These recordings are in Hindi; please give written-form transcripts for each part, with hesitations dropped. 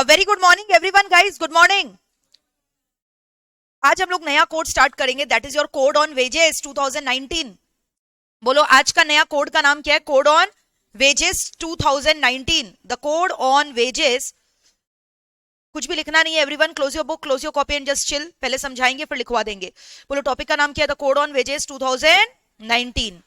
A very good morning everyone guys, good morning. आज हम लोग नया कोड स्टार्ट करेंगे, that is your code on wages 2019। बोलो आज का नया कोड का नाम क्या है? Code on wages 2019। The code on wages, कुछ भी लिखना नहीं है everyone, close your book, close your copy and just chill. पहले समझाएंगे फिर लिखवा देंगे। बोलो टॉपिक का नाम क्या है? The code on wages 2019।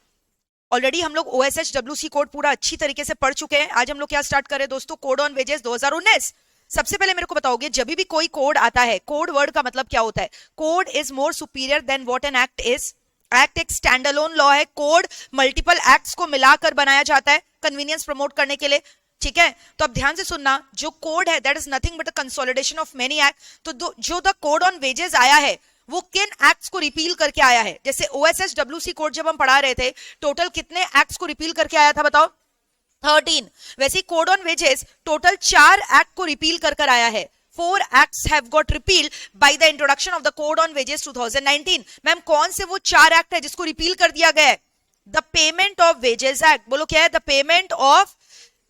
Already हम लोग OSHWC कोड पूरा अच्छी तरीके से पढ़ चुके हैं। आज हम लोग क्या स्टार्ट करें दोस्तों? Code on wages 2019। सबसे पहले मेरे को बताओगे, जब भी कोई कोड आता है, कोड वर्ड का मतलब क्या होता है? Code is more superior than what an act is. Act एक स्टैंड अलोन लॉ है, कोड मल्टीपल एक्ट्स को मिलाकर बनाया जाता है कन्वीनियंस प्रमोट करने के लिए। ठीक है, तो अब ध्यान से सुनना, जो कोड है that is nothing but a consolidation of many act. तो जो द कोड ऑन वेजेस आया है वो किन एक्ट्स को रिपील करके आया है? जैसे OSHWC कोड जब हम पढ़ा रहे थे, टोटल कितने एक्ट्स को रिपील करके आया था बताओ? 13। वैसे code on wages total 4 act को रिपील कर आया है। 4 acts have got repealed by the introduction of the code on wages 2019। Ma'am कौन से वो 4 एक्ट है जिसको रिपील कर दिया गया है? The payment of wages act. बोलो क्या है? The payment of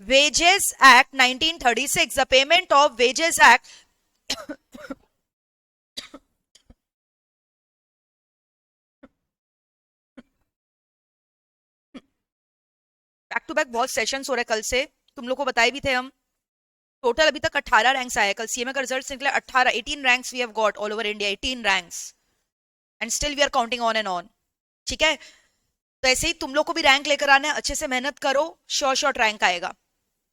wages act 1936। The payment of wages act back to back बहुत सेशंस हो रहे कल से, तुम लोग को बताए भी थे हम। टोटल अभी तक 18 रैंक्स आए। कल सीएमए का रिजल्ट निकला 18 ranks we have got all over India, 18 ranks and still we are counting on and on. ठीक है, तो ऐसे ही तुम लोग को भी रैंक लेकर आना है, अच्छे से मेहनत करो, शॉर्ट रैंक आएगा।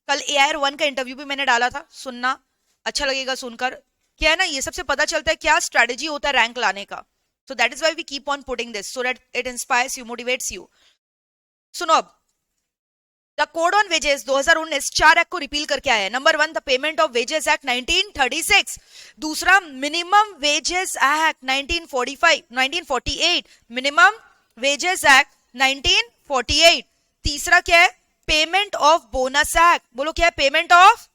कल AIR 1 का इंटरव्यू भी मैंने डाला था, सुनना, अच्छा लगेगा सुनकर। क्या है ना, ये सबसे पता चलता है क्या स्ट्रेटेजी होता है रैंक लाने का। So that is why we keep on putting this so that it inspires you, motivates you. सुनो अब, the code on wages 2019 4 act को रिपील करके आया है। Number 1 the payment of wages act 1936। दूसरा minimum wages act 1948। Minimum wages act 1948। तीसरा क्या है? Payment of bonus act. बोलो क्या है? Payment of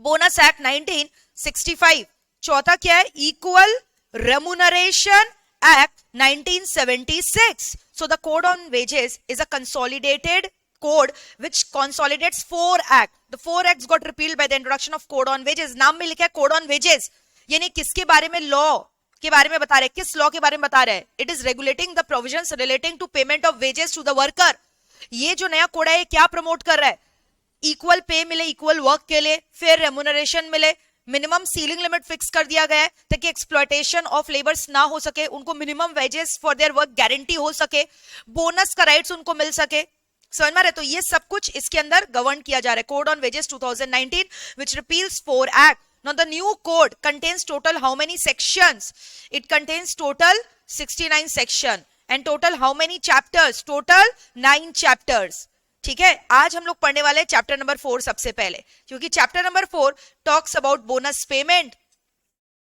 bonus act 1965। चौथा क्या है? Equal remuneration act 1976। So the code on wages is a consolidated code which consolidates 4 acts. The 4 acts got repealed by the introduction of code on wages. नाम में लिखा है code on wages, यानी किसके बारे में? लॉ के बारे में बता रहे। किस लॉ के बारे में बता रहे हैं? It is regulating the provisions relating to payment of wages to the worker. ये जो नया कोड है ये क्या प्रमोट कर रहा है? इक्वल पे मिले इक्वल वर्क के लिए, फिर रेम्यूनरेशन मिले, मिनिमम सीलिंग लिमिट फिक्स कर दिया गया है ताकि एक्सप्लॉयटेशन ऑफ लेबर्स ना हो सके, उनको minimum wages for their work guarantee हो सके, बोनस का राइट्स उनको मिल सके। समझ में आ रहा है? तो ये सब कुछ इसके अंदर गवर्न किया जा रहा है। Code on wages 2019 which repeals 4 acts. Now the new code contains total how many sections? It contains total 69 section and total how many chapters? Total 9 chapters. ठीक है, आज हम लोग पढ़ने वाले हैं चैप्टर नंबर 4 सबसे पहले, क्योंकि chapter number 4 talks about bonus payment.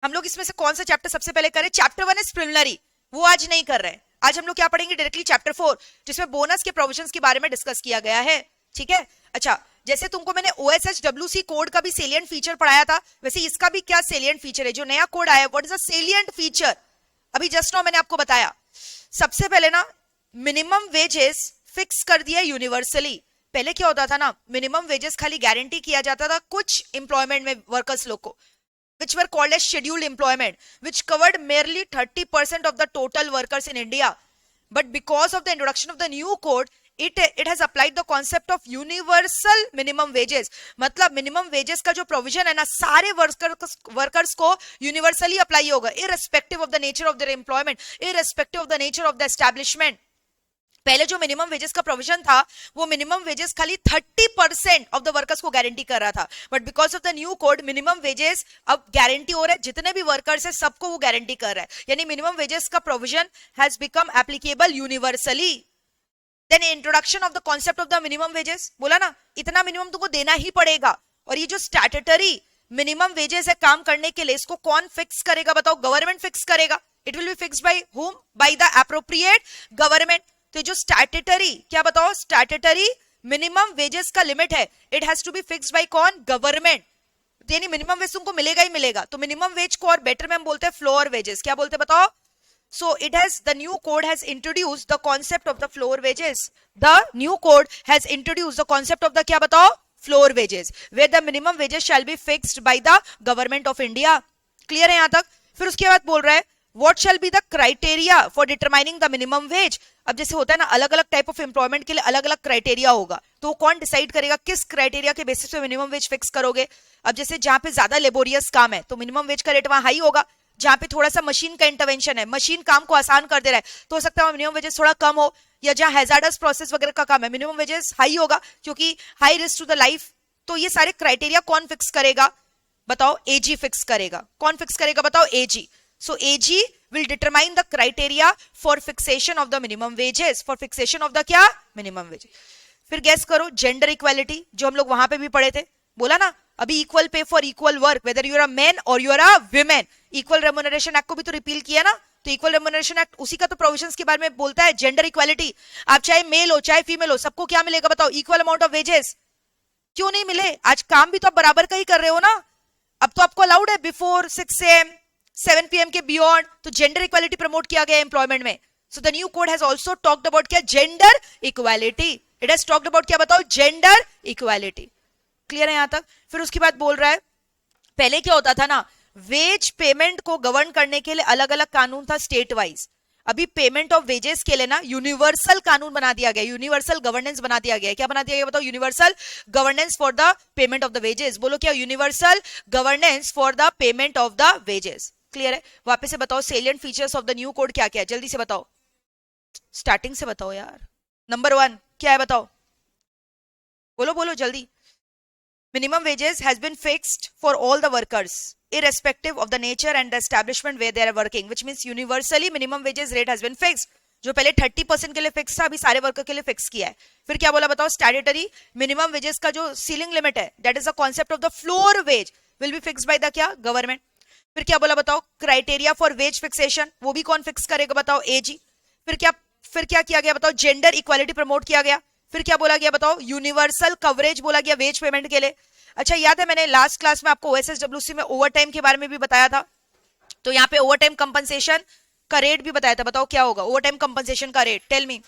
हम लोग इसमें से कौन सा चैप्टर सबसे पहले करें? चैप्टर 1 इज प्रिलिमिनरी, वो आज नहीं कर रहे हैं। आज हम लोग क्या पढ़ेंगे? डायरेक्टली चैप्टर 4, जिसमें बोनस के प्रोविजंस के बारे में डिस्कस किया गया है। ठीक है, अच्छा, जैसे तुमको मैंने OSHWC कोड का भी सेलिएंट फीचर पढ़ाया था, वैसे इसका भी क्या सेलिएंट फीचर है? जो नया कोड आया, what is the salient feature? अभी जस्ट नाउ मैंने आपको बताया। सबसे पहले ना मिनिमम वेजेस फिक्स कर दिया यूनिवर्सली। पहले क्या होता था ना, मिनिमम वेजेस खाली गारंटी किया जाता था कुछ एम्प्लॉयमेंट में वर्कर्स लोग को, which were called as scheduled employment, which covered merely 30% of the total workers in India. But because of the introduction of the new code, it has applied the concept of universal minimum wages. मतलब minimum wages का जो provision है ना, सारे workers को universally apply होगा, irrespective of the nature of their employment, irrespective of the nature of the establishment. पहले जो मिनिमम वेजेस का प्रोविजन था, वो मिनिमम वेजेस खाली 30% ऑफ द वर्कर्स को गारंटी कर रहा था। But because of the new code, minimum wages अब गारंटी हो रहा है, जितने भी वर्कर्स है सबको वो गारंटी कर रहा है, यानी मिनिमम वेजेस का provision has become applicable universally. Then introduction of the concept of the minimum wages, बोला ना इतना मिनिमम तुमको देना ही पड़ेगा। और ये जो स्टैट्यूटरी मिनिमम वेजेस है काम करने के लिए, इसको कौन फिक्स करेगा बताओ? गवर्नमेंट फिक्स करेगा। It will be fixed by whom? By the appropriate government. तो जो स्टैट्यूटरी, क्या बताओ? स्टैट्यूटरी मिनिमम वेजेस का लिमिट है, it has to be fixed by कौन? गवर्नमेंट। यानी मिनिमम वेज तुमको मिलेगा ही मिलेगा। तो मिनिमम वेज को और बेटर में हम बोलते हैं फ्लोर वेजेस। क्या बोलते हैं बताओ? So it has, the new code has introduced the concept of the floor wages. The new code has introduced the concept of the क्या बताओ? Floor wages, where the minimum wages shall be fixed by the government of India. Clear है यहां तक? फिर उसके बाद बोल रहा है what shall be the criteria for determining the minimum wage. अब जैसे होता है ना, अलग अलग टाइप ऑफ एम्प्लॉयमेंट के लिए अलग अलग क्राइटेरिया होगा, तो कौन डिसाइड करेगा किस क्राइटेरिया के बेसिस पे मिनिमम वेज फिक्स करोगे. अब जैसे जहां पे ज्यादा लेबोरियस काम है तो मिनिमम वेज का रेट वहां हाई होगा. जहां पे थोड़ा सा मशीन का इंटरवेंशन है, मशीन काम को आसान कर दे रहा है, तो हो सकता है मिनिमम वेजेस थोड़ा कम हो. या जहां हैजार्डस प्रोसेस वगैरह का काम है, मिनिमम वेजेस हाई होगा क्योंकि high risk to the life. तो ये सारे क्राइटेरिया कौन फिक्स करेगा बताओ? एजी फिक्स करेगा. कौन फिक्स करेगा बताओ? एजी. So AG will determine the criteria for fixation of the minimum wages. For fixation of the क्या? Minimum wages. फिर गैस करो, जेंडर इक्वालिटी जो हम लोग वहां पे भी पढ़े थे, बोला ना अभी equal pay for equal work whether you are a man और you are a women. Equal remuneration act को भी तो रिपील किया ना, तो इक्वल रेम्युनरेशन एक्ट उसी का तो प्रोविजंस के बारे में बोलता है. जेंडर इक्वालिटी, आप चाहे मेल हो चाहे फीमेल हो, सबको क्या मिलेगा बताओ? Equal amount of wages. क्यों नहीं मिले? आज काम भी तो आप बराबर का ही कर रहे हो ना. अब तो आपको अलाउड है बिफोर 6 AM 7 PM के बियॉन्ड. तो जेंडर इक्वालिटी प्रमोट किया गया एम्प्लॉयमेंट में. So the new code has also talked about क्या? Gender equality. It has talked about क्या बताओ? Gender equality. क्लियर है यहां तक? फिर उसके बाद बोल रहा है पहले क्या होता था ना, वेज पेमेंट को गवर्न करने के लिए अलग अलग कानून था स्टेट वाइज. अभी पेमेंट ऑफ वेजेस के लिए ना यूनिवर्सल कानून बना दिया गया, यूनिवर्सल गवर्नेंस बना दिया गया. क्या बना दिया गया बताओ? Universal governance for the payment of the wages. बोलो क्या? Universal governance for the payment of the wages. Clear है? वापस से बताओ salient features of the new code क्या क्या है, जल्दी से बताओ. स्टार्टिंग से बताओ यार. नंबर 1 क्या है बताओ? बोलो बोलो जल्दी. Minimum wages has been fixed for all the workers irrespective of the nature and the establishment where they are working, which means universally minimum wages rate has been fixed. जो पहले 30% के लिए फिक्स था, अभी सारे वर्कर के लिए फिक्स किया है. फिर क्या बोला बताओ? स्टैट्यूटरी मिनिमम वेजेस का जो सीलिंग लिमिट है, that is the concept of the floor wage will be fixed by the क्या? गवर्नमेंट. फिर क्या बोला बताओ? क्राइटेरिया फॉर वेज फिक्सेशन, वो भी कौन फिक्स करेगा बताओ? एजी. फिर क्या किया गया बताओ? जेंडर इक्वालिटी प्रमोट किया गया. फिर क्या बोला गया बताओ? यूनिवर्सल कवरेज बोला गया वेज पेमेंट के लिए. अच्छा याद है मैंने लास्ट क्लास में आपको ओएसएसडब्ल्यूसी में ओवर टाइम के बारे में भी बताया था, तो यहाँ पे ओवर टाइम कंपनसेशन का रेट भी बताया था. बताओ क्या होगा ओवर टाइम कंपनसेशन का rate? Tell me.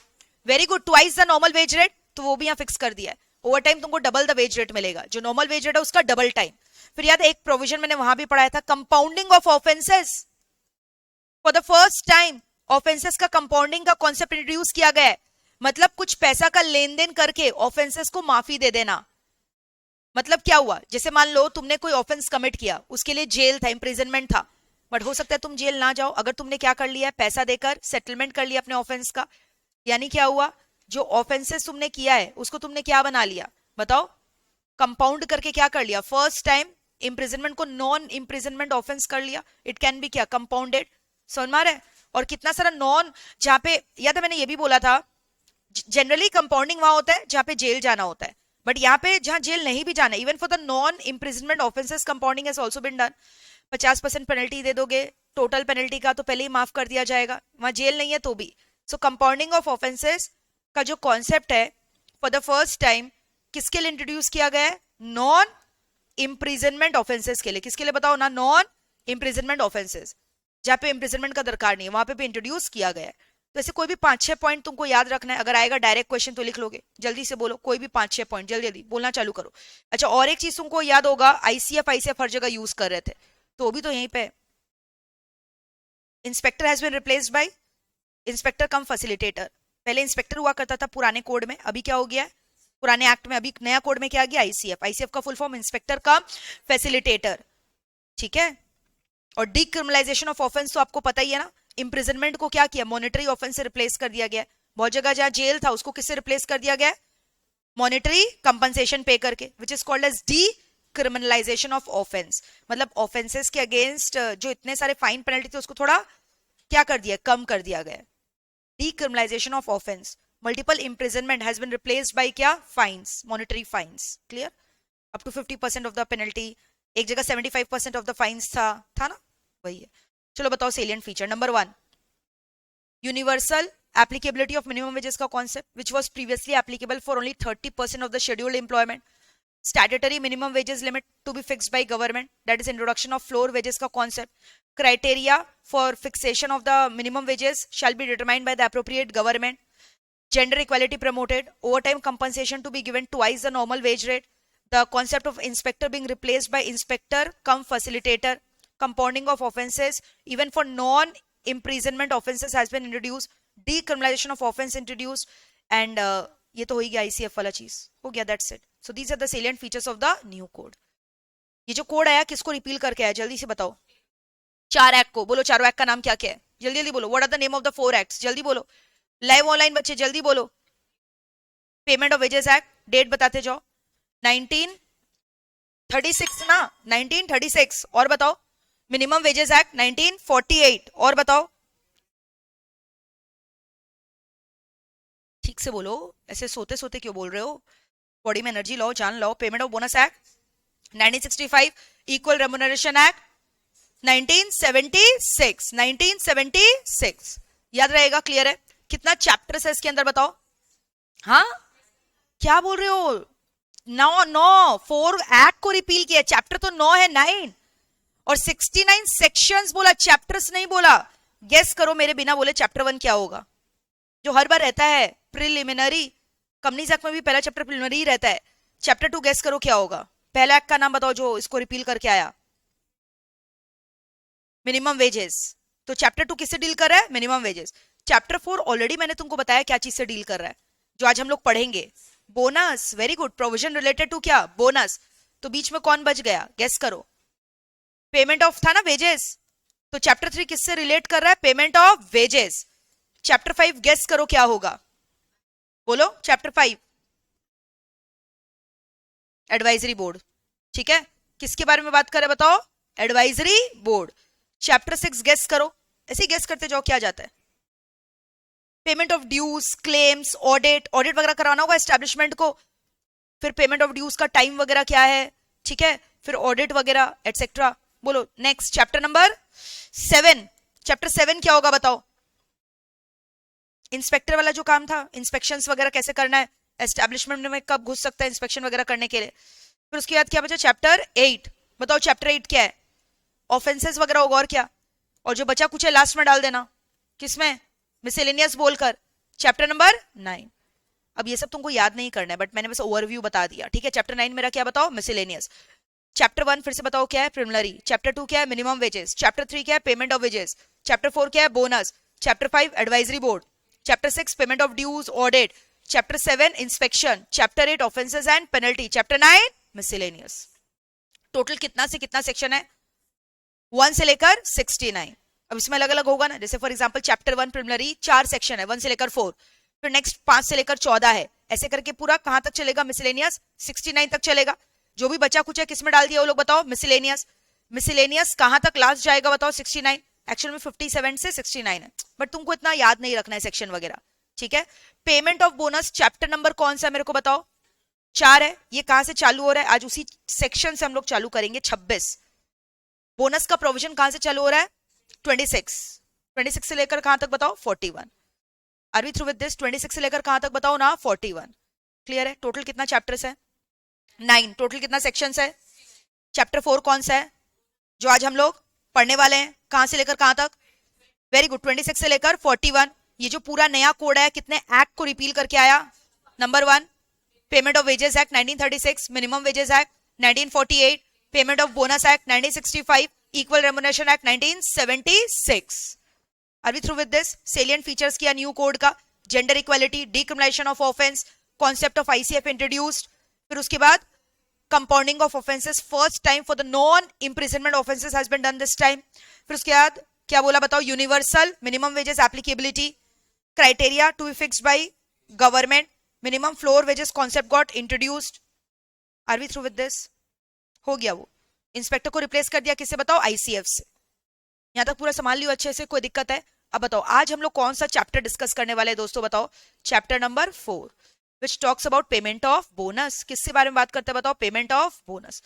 Very good, twice the normal wage rate, तो वो भी यहाँ फिक्स कर दिया है. ओवर टाइम तुमको डबल द वेज रेट मिलेगा, जो नॉर्मल वेज रेट है उसका डबल टाइम. फिर याद है एक प्रोविजन मैंने वहां भी पढ़ाया था, compounding of offences. For the first time offences का कंपाउंडिंग का कॉन्सेप्ट इंट्रोड्यूस किया गया है. मतलब कुछ पैसा का लेन देन करके ऑफेंसेस को माफी दे देना. मतलब क्या हुआ? जैसे मान लो तुमने कोई ऑफेंस कमिट किया, उसके लिए जेल था, इंप्रिजनमेंट था, बट हो सकता है तुम जेल ना जाओ अगर तुमने क्या कर लिया है? पैसा देकर सेटलमेंट कर लिया अपने ऑफेंस का. यानी क्या हुआ? जो ऑफेंसेस तुमने किया है उसको तुमने क्या बना लिया बताओ? कंपाउंड करके क्या कर लिया? फर्स्ट टाइम इंप्रिजनमेंट को नॉन इंप्रिजनमेंट ऑफेंस कर लिया. इट कैन बी क्या? कंपाउंडेड. समझ में आ रहा है? और कितना सारा नॉन, जहां पे याद है मैंने ये भी बोला था जनरली कंपाउंडिंग वहां होता है जहां पे जेल जाना होता है, बट यहाँ पे जहां जेल नहीं भी जाना, even for the non imprisonment offences compounding has also been done. 50% penalty दे दोगे टोटल पेनल्टी का, तो पहले ही माफ कर दिया जाएगा, वहां जेल नहीं है तो भी. सो कंपाउंडिंग ऑफ ऑफेंसेस का जो कॉन्सेप्ट है फॉर द फर्स्ट टाइम किसके लिए इंट्रोड्यूस किया गया है? नॉन इंप्रिजनमेंट ऑफेंसेस के लिए. किसके लिए बताओ ना? नॉन इंप्रिजनमेंट ऑफेंसेस, जहां पे इंप्रिजनमेंट का दरकार नहीं है वहां पे भी इंट्रोड्यूस किया गया है. तो ऐसे कोई भी 5-6 पॉइंट तुमको याद रखना है. अगर आएगा डायरेक्ट क्वेश्चन तो लिख लोगे. जल्दी से बोलो कोई भी 5-6 पॉइंट, जल्दी जल्दी बोलना चालू करो. अच्छा और एक चीज तुमको याद होगा, आईसीएफ हर जगह यूज कर रहे थे, तो भी तो यहीं पे inspector has been replaced by inspector cum facilitator. पहले इंस्पेक्टर हुआ करता था पुराने कोड में, अभी क्या हो गया है? पुराने एक्ट में. अभी नया कोड में क्या आ गया? आईसीएफ. आईसीएफ का full form inspector cum facilitator. ठीक है. और डीक्रिमिनलाइजेशन ऑफ ऑफेंस तो आपको पता ही है ना, इंप्रिजनमेंट को क्या किया? मॉनेटरी ऑफेंस से रिप्लेस कर दिया गया. बहुत जगह जहां जेल था उसको किससे रिप्लेस कर दिया गया? मॉनेटरी कंपनसेशन पे करके, which is called as decriminalisation of offence. मतलब ऑफेंसेस के अगेंस्ट जो इतने सारे फाइन पेनल्टी थे उसको थोड़ा क्या कर दिया? कम कर दिया गया. Decriminalisation of offence. Multiple imprisonment has been replaced by क्या? Fines, monetary fines. Clear? Up to 50% of the penalty. एक जगह 75% ऑफ द फाइन्स था ना, वही है. चलो बताओ salient feature. Number 1 universal applicability of minimum wages का concept, which was previously applicable for only 30% of the scheduled employment. Statutory minimum wages limit to be fixed by government, that is introduction of floor wages का concept. Criteria for fixation of the minimum wages shall be determined by the appropriate government. Gender equality promoted. Over time compensation to be given twice the normal wage rate. the concept of inspector being replaced by inspector cum facilitator, compounding of offenses even for non imprisonment offenses has been introduced, decriminalization of offense introduced, and ये तो हो ही गया ICF वाला चीज हो गया, that's it. So these are the salient features of the new code. ये जो कोड आया किसको रिपील करके आया, जल्दी से बताओ. 4 एक्ट को बोलो, चारों एक्ट का नाम क्या क्या है, जल्दी जल्दी बोलो. What are the name of the 4 acts, जल्दी बोलो. लाइव ऑनलाइन बच्चे जल्दी बोलो. Payment of wages act, date बताते जाओ. 1936 ना, 1936. और बताओ. Minimum wages act 1948. और बताओ. ठीक से बोलो, ऐसे सोते सोते क्यों बोल रहे हो. बॉडी में एनर्जी लो, जान लो. Payment of bonus act 1965. Equal remuneration act 1976. 1976 याद रहेगा, क्लियर है. कितना चैप्टर्स है इसके अंदर बताओ. हाँ क्या बोल रहे हो. 9 4 एक्ट को रिपील किया. चैप्टर तो 9 है, 9. और 69 सेक्शंस बोला, चैप्टर्स नहीं बोला. गेस करो मेरे बिना बोले चैप्टर 1 क्या होगा, जो हर बार रहता है प्रिलिमिनरी. कंपनीज एक्ट में भी पहला चैप्टर प्रिलिमिनरी ही रहता है. चैप्टर 2 गेस करो क्या होगा. पहला एक्ट का नाम बताओ जो इसको रिपील करके आया. Minimum wages. तो चैप्टर 2 किससे डील कर रहा है, मिनिमम वेजेस. चैप्टर 4 ऑलरेडी मैंने तुमको बताया क्या चीज से डील कर रहा है, जो आज हम लोग पढ़ेंगे. Bonus. Very good. Provision related to क्या, बोनस. तो बीच में कौन बच गया, गेस करो. पेमेंट ऑफ था ना, वेजेस. तो चैप्टर 3 किससे रिलेट कर रहा है, payment of wages. Chapter 5 guess करो क्या होगा, बोलो. Chapter 5 advisory board. ठीक है, किसके बारे में बात कर रहे हैं बताओ, एडवाइजरी बोर्ड. चैप्टर 6 गेस करो, ऐसे ही गेस करते जाओ क्या जाता है. Payment of dues, claims, audit. Audit वगैरह कराना होगा एस्टैब्लिशमेंट को. फिर पेमेंट ऑफ ड्यूज का टाइम वगैरह क्या है, ठीक है. फिर ऑडिट वगैरह एटसेट्रा. बोलो नेक्स्ट. Chapter number 7. चैप्टर 7 क्या होगा बताओ. इंस्पेक्टर वाला जो काम था, इंस्पेक्शंस वगैरह कैसे करना है, एस्टैब्लिशमेंट में कब घुस सकता है इंस्पेक्शन वगैरह करने के लिए. फिर उसके बाद क्या बचा, चैप्टर 8. बताओ चैप्टर 8 क्या है, ऑफेंसेस वगैरह होगा. और क्या, और जो बचा कुछ है लास्ट में डाल देना. किसमें, मिसलेनियस बोलकर. Chapter number 9. अब ये सब तुमको याद नहीं करना है, बट मैंने बस ओवरव्यू बता दिया, ठीक है. चैप्टर 9 मेरा क्या बताओ, मिसलेनियस. चैप्टर 1 फिर से बताओ क्या है, प्रिलिमिनरी. चैप्टर 2 क्या है, मिनिमम वेजेस. चैप्टर 3 क्या है, पेमेंट ऑफ वेजेस. चैप्टर 4 क्या है, bonus. Chapter 5 advisory board. Chapter 6 payment of dues, audit. Chapter 7 inspection. Chapter 8 offences and penalty. Chapter 9 miscellaneous. Total कितना से कितना सेक्शन है, 1 से लेकर 69. अब इसमें अलग अलग होगा ना, जैसे for example chapter 1 preliminary 4 section है, 1 से लेकर 4. फिर नेक्स्ट 5 से लेकर 14 है. ऐसे करके पूरा कहां तक चलेगा, मिसलेनियस 69 तक चलेगा. जो भी बचा कुछ है किसमें डाल दिया वो लोग बताओ, मिसलेनियस. मिसलेनियस कहां तक लास्ट जाएगा बताओ, 69. एक्चुअल में 57 से 69 है, बट तुमको इतना याद नहीं रखना है सेक्शन वगैरह, ठीक है. Payment of bonus chapter number कौन सा मेरे को बताओ, 4 है. ये कहां से चालू हो रहा है, आज उसी सेक्शन से हम लोग चालू करेंगे, 26. बोनस का प्रोविजन कहां से चालू हो रहा है, 26 से लेकर कहां तक बताओ, 41. Are we through with this. 26 से लेकर कहां तक बताओ ना, 41. क्लियर है. टोटल कितना चैप्टर्स है, 9. टोटल कितना सेक्शंस है. चैप्टर 4 कौन सा है जो आज हम लोग पढ़ने वाले हैं, कहां से लेकर कहां तक, वेरी गुड, 26 से लेकर 41. ये जो पूरा नया कोड है कितने एक्ट को रिपील करके आया, number 1 payment of wages act 1936, minimum wages act 1948, payment of bonus act 1965, equal remuneration act 1976. Are we through with this. Salient features किया न्यू कोड का, gender equality, discrimination of offence, concept of ICF introduced. फिर उसके बाद compounding of offenses first time for the non imprisonment offenses has been done this time. फिर उसके बाद क्या बोला बताओ, universal minimum wages applicability, criteria to be fixed by government, minimum floor wages concept got introduced. Are we through with this. हो गया वो. इंस्पेक्टर को रिप्लेस कर दिया किससे बताओ, ICF से. यहां तक पूरा संभाल लियो अच्छे से, कोई दिक्कत है. अब बताओ आज हम लोग कौन सा चैप्टर डिस्कस करने वाले हैं दोस्तों, बताओ. Chapter number 4 which talks about payment of bonus. किसके बारे में बात करते हैं बताओ, पेमेंट ऑफ बोनस.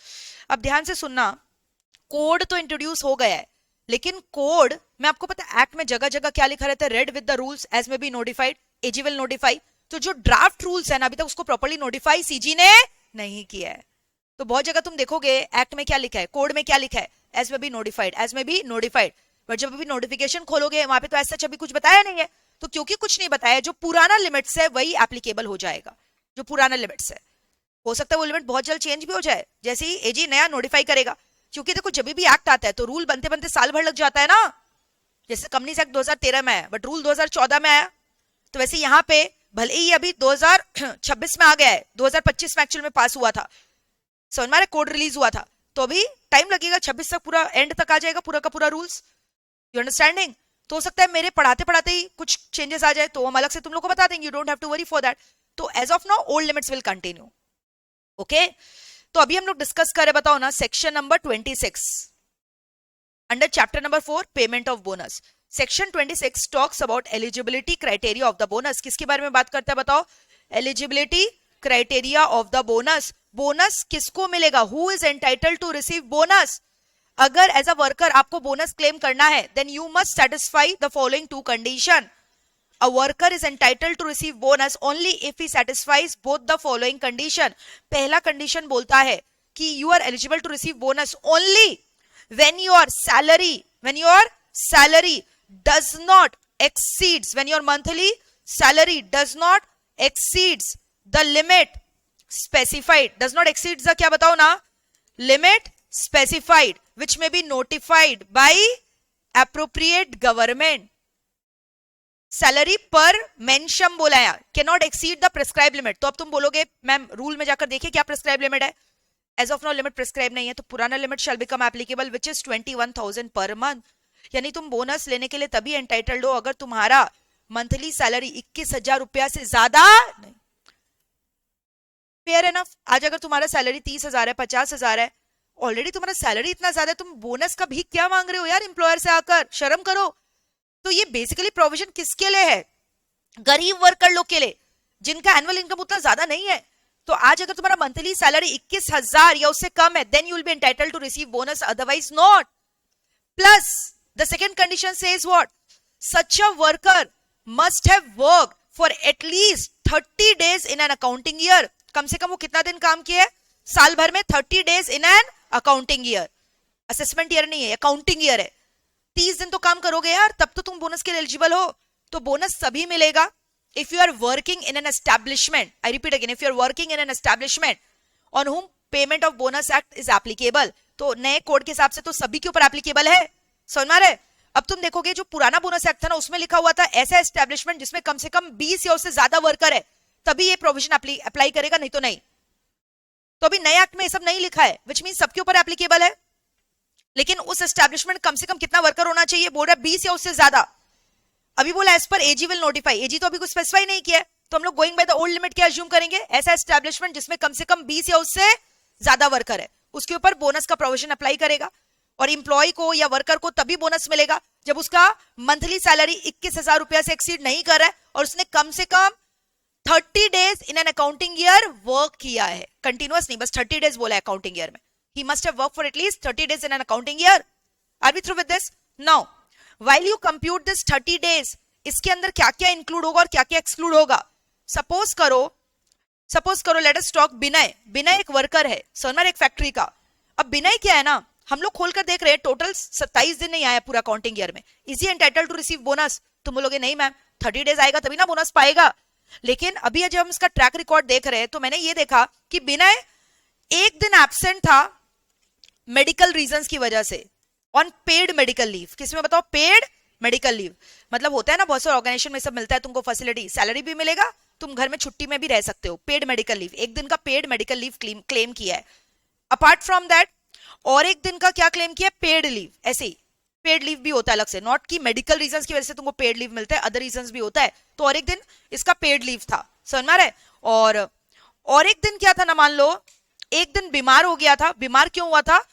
अब ध्यान से सुनना, कोड तो इंट्रोड्यूस हो गया है, लेकिन कोड में आपको पता है एक्ट में जगह जगह क्या लिखा रहता है, read with the rules as में be notified, AG will notify. तो जो ड्राफ्ट रूल्स है ना अभी तक उसको प्रॉपर्ली नोटिफाई सीजी ने नहीं किया है. तो बहुत जगह तुम देखोगे एक्ट में क्या लिखा है, कोड में क्या लिखा है, एज में बी नोटिफाइड, एज में बी नोटिफाइड. बट जब अभी नोटिफिकेशन खोलोगे वहां पे तो ऐसा अभी कुछ बताया नहीं है. तो क्योंकि कुछ नहीं बताया, जो पुराना लिमिट्स है वही एप्लीकेबल हो जाएगा, जो पुराना लिमिट्स है. हो सकता है वो लिमिट बहुत जल्द चेंज भी हो जाए, जैसे ही एजी नया नोटिफाई करेगा, क्योंकि देखो जब भी एक्ट आता है तो रूल बनते बनते साल भर लग जाता है ना। जैसे कंपनीज एक्ट 2013 में है बट रूल 2014 में आया, तो वैसे यहाँ पे भले ही अभी 2026 में आ गया है, 2025 में एक्चुअल में पास हुआ था, समझ में कोड रिलीज हुआ था, तो अभी टाइम लगेगा, 26 तक पूरा एंड तक आ जाएगा पूरा का पूरा रूल्स, यू अंडरस्टैंडिंग। तो हो सकता है मेरे पढ़ाते पढ़ाते ही कुछ चेंजेस आ जाए, तो हम अलग से तुम लोग को बता देंगे, you don't have to worry for that. तो as of now old limits will continue, okay. तो अभी हम लोग डिस्कस करें, बताओ ना, section number 26 under chapter number 4 payment of bonus. Section 26 talks about eligibility criteria of the bonus. किसके बारे में बात करता है बताओ? Eligibility criteria of the bonus. Bonus किसको मिलेगा? Who is entitled to receive bonus? अगर एज अ वर्कर आपको बोनस क्लेम करना है then you must satisfy the following two condition. A worker is entitled to receive bonus only if he satisfies both the following condition. पहला कंडीशन बोलता है कि you are eligible to receive bonus only when your salary does not exceeds, when your monthly salary does not exceeds the limit specified, does not exceeds the क्या बताओ ना, limit specified which may be notified by appropriate government. Salary पर मेंशन बोला है, can not exceed the prescribe limit. तो अब तुम बोलोगे मैम रूल में जाकर देखिए क्या प्रिस्क्राइब लिमिट है। As of now limit prescribe नहीं है, तो पुराना limit shall become applicable which is 21,000 per month. यानी तुम बोनस लेने के लिए तभी एंटाइटल्ड हो अगर तुम्हारा मंथली सैलरी 21,000 रुपया से ज्यादा नहीं। Fair enough. आज अगर तुम्हारा सैलरी 30,000 है, 50,000 है, ऑलरेडी तुम्हारा सैलरी इतना ज्यादा है, तुम बोनस का भी क्या मांग रहे हो यार एम्प्लॉयर से आकर, शर्म करो। तो ये बेसिकली प्रोविजन किसके लिए है? गरीब वर्कर लोग के लिए जिनका एनुअल इनकम उतना ज्यादा नहीं है। तो आज अगर तुम्हारा मंथली सैलरी 21,000 या उससे कम है then you will be entitled to receive bonus, otherwise not. Plus the second condition says what? Such a worker must have worked for at least 30 days in an accounting year. कम से कम वो कितना दिन काम किया है साल भर में? 30 days in an accounting year. Assessment year नहीं है, अकाउंटिंग ईयर है। 30 दिन तो काम करोगे यार, तब तो तुम बोनस के लिए एलिजिबल हो। तो बोनस सभी मिलेगा if you are working in an establishment. I repeat again, if you are working in an establishment on whom payment of bonus act is applicable. तो नए कोड के हिसाब से तो सभी के ऊपर एप्लीकेबल है, समझ में आ रहा है? अब तुम देखोगे जो पुराना बोनस एक्ट था ना उसमें लिखा हुआ था ऐसा एस्टैब्लिशमेंट जिसमें कम से कम 20 या उससे ज्यादा वर्कर है तभी ये प्रोविजन अप्लाई करेगा, नहीं तो नहीं। तो अभी नए एक्ट में ये सब नहीं लिखा है विच मीन सबके ऊपर एप्लीकेबल है, लेकिन उस एस्टैब्लिशमेंट कम से कम कितना वर्कर होना चाहिए? बोल रहा है 20 या उससे ज्यादा। अभी बोला as per AG will notify, एजी तो अभी कुछ स्पेसिफाई नहीं किया है, तो हम लोग going by the old limit क्या अज्यूम करेंगे? ऐसा एस्टैब्लिशमेंट जिसमें कम से कम 20 या उससे ज्यादा वर्कर है उसके ऊपर बोनस का प्रोविजन अप्लाई करेगा। और इंप्लॉय को या वर्कर को तभी बोनस मिलेगा जब उसका मंथली सैलरी 21,000 रुपया से एक्सीड नहीं कर रहा है और उसने कम से कम 30 days in an accounting year work किया है। कंटिन्यूअस नहीं, बस 30 डेज बोला है अकाउंटिंग ईयर में। He must have worked for at least 30 days in an accounting year. Are we through with this? Now, while you compute this 30 days, इसके अंदर क्या क्या इंक्लूड होगा और क्या क्या एक्सक्लूड होगा? सपोज करो लेट अस टॉक विनय। विनय एक वर्कर है सोनमर एक फैक्ट्री का। अब विनय क्या है ना, हम लोग खोलकर देख रहे हैं टोटल 27 दिन नहीं आया पूरा अकाउंटिंग ईयर में। Is he entitled to receive bonus? तुम बोलोगे नहीं मैम 30 डेज आएगा तभी ना बोनस पाएगा। लेकिन अभी जब हम इसका ट्रैक रिकॉर्ड देख रहे हैं तो मैंने ये देखा कि विनय एक दिन एब्सेंट था मेडिकल रीजंस की वजह से, ऑन पेड मेडिकल लीव। किसमें बताओ? Paid medical leave. मतलब होता है ना बहुत सारे ऑर्गेनाइजेशन में सब मिलता है तुमको फैसिलिटी, सैलरी भी मिलेगा, तुम घर में छुट्टी में भी रह सकते हो। पेड मेडिकल लीव, एक दिन का पेड मेडिकल लीव क्लेम किया है। अपार्ट फ्रॉम दैट और एक दिन का क्या क्लेम किया? Paid leave. ऐसे ही पेड लीव भी होता है अलग से, नॉट कि मेडिकल रीजंस की वजह से तुमको पेड लीव मिलता है, अदर रीजंस भी होता है। तो और एक दिन इसका पेड लीव था, समझ में आ रहा है? और एक दिन क्या था ना, मान लो एक दिन बीमार हो गया था। बीमार क्यों हुआ था?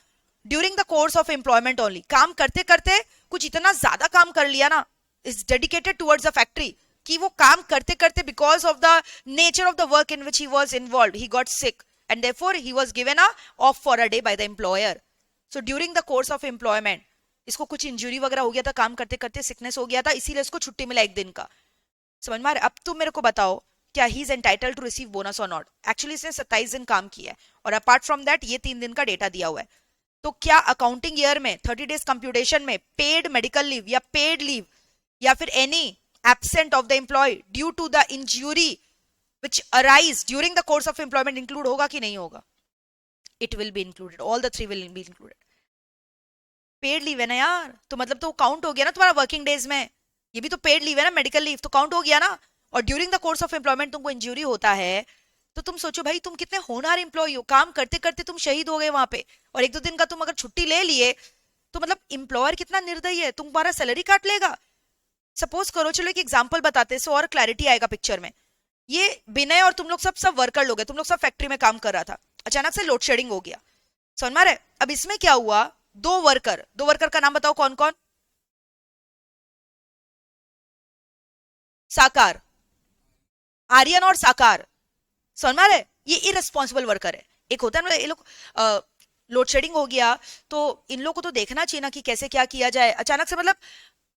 During the course of employment only. काम करते करते कुछ इतना ज्यादा काम कर लिया ना, is dedicated towards the factory, कि वो काम करते करते because of the nature of the work in which he was involved he got sick and therefore he was given a of for a day by the employer. So during the course of employment इसको कुछ इंजुरी वगैरह हो गया था, काम करते करते सिकनेस हो गया था, इसीलिए इसको छुट्टी मिला एक दिन का। समझ में आ रहा है? अब तुम मेरे को बताओ क्या he is entitled to receive bonus और नॉट? एक्चुअली इसने 27 दिन काम किया है और अपार्ट फ्रॉम दैट ये 3 दिन का डेटा दिया हुआ है। तो क्या अकाउंटिंग ईयर में 30 डेज कंप्यूटेशन में पेड मेडिकल लीव या पेड लीव या फिर any absent of the employee due to the injury which arise during the course of employment include होगा कि नहीं होगा? It will be included. All the three will be included. Paid leave है ना यार, तो मतलब तो काउंट हो गया ना तुम्हारा वर्किंग डेज में, ये भी तो पेड लीव है ना, मेडिकल लीव तो काउंट हो गया ना। और during the course of employment तुमको इंजरी होता है, तो तुम सोचो भाई तुम कितने होनहार एम्प्लॉय हो, काम करते करते तुम शहीद हो गए वहां पे, और एक दो दिन का तुम अगर छुट्टी ले लिए तो मतलब एम्प्लॉयर कितना निर्दयी है, तुम्हारा सैलरी काट लेगा। सपोज करो, चलो एक एग्जांपल बताते हैं सो और क्लैरिटी आएगा पिक्चर में। ये विनय और तुम लोग सब वर्कर लोग हैं, तुम लोग सब फैक्ट्री में काम कर रहा था, अचानक से लोड शेडिंग हो गया, समझ में? अब इसमें क्या हुआ, दो वर्कर का नाम बताओ कौन कौन? साकार, आर्यन और साकार, समझ में? ये इररिस्पॉन्सिबल वर्कर है। एक होता है ना ये लोग, लोड शेडिंग हो गया तो इन लोगों को तो देखना चाहिए ना कि कैसे क्या किया जाए, अचानक से मतलब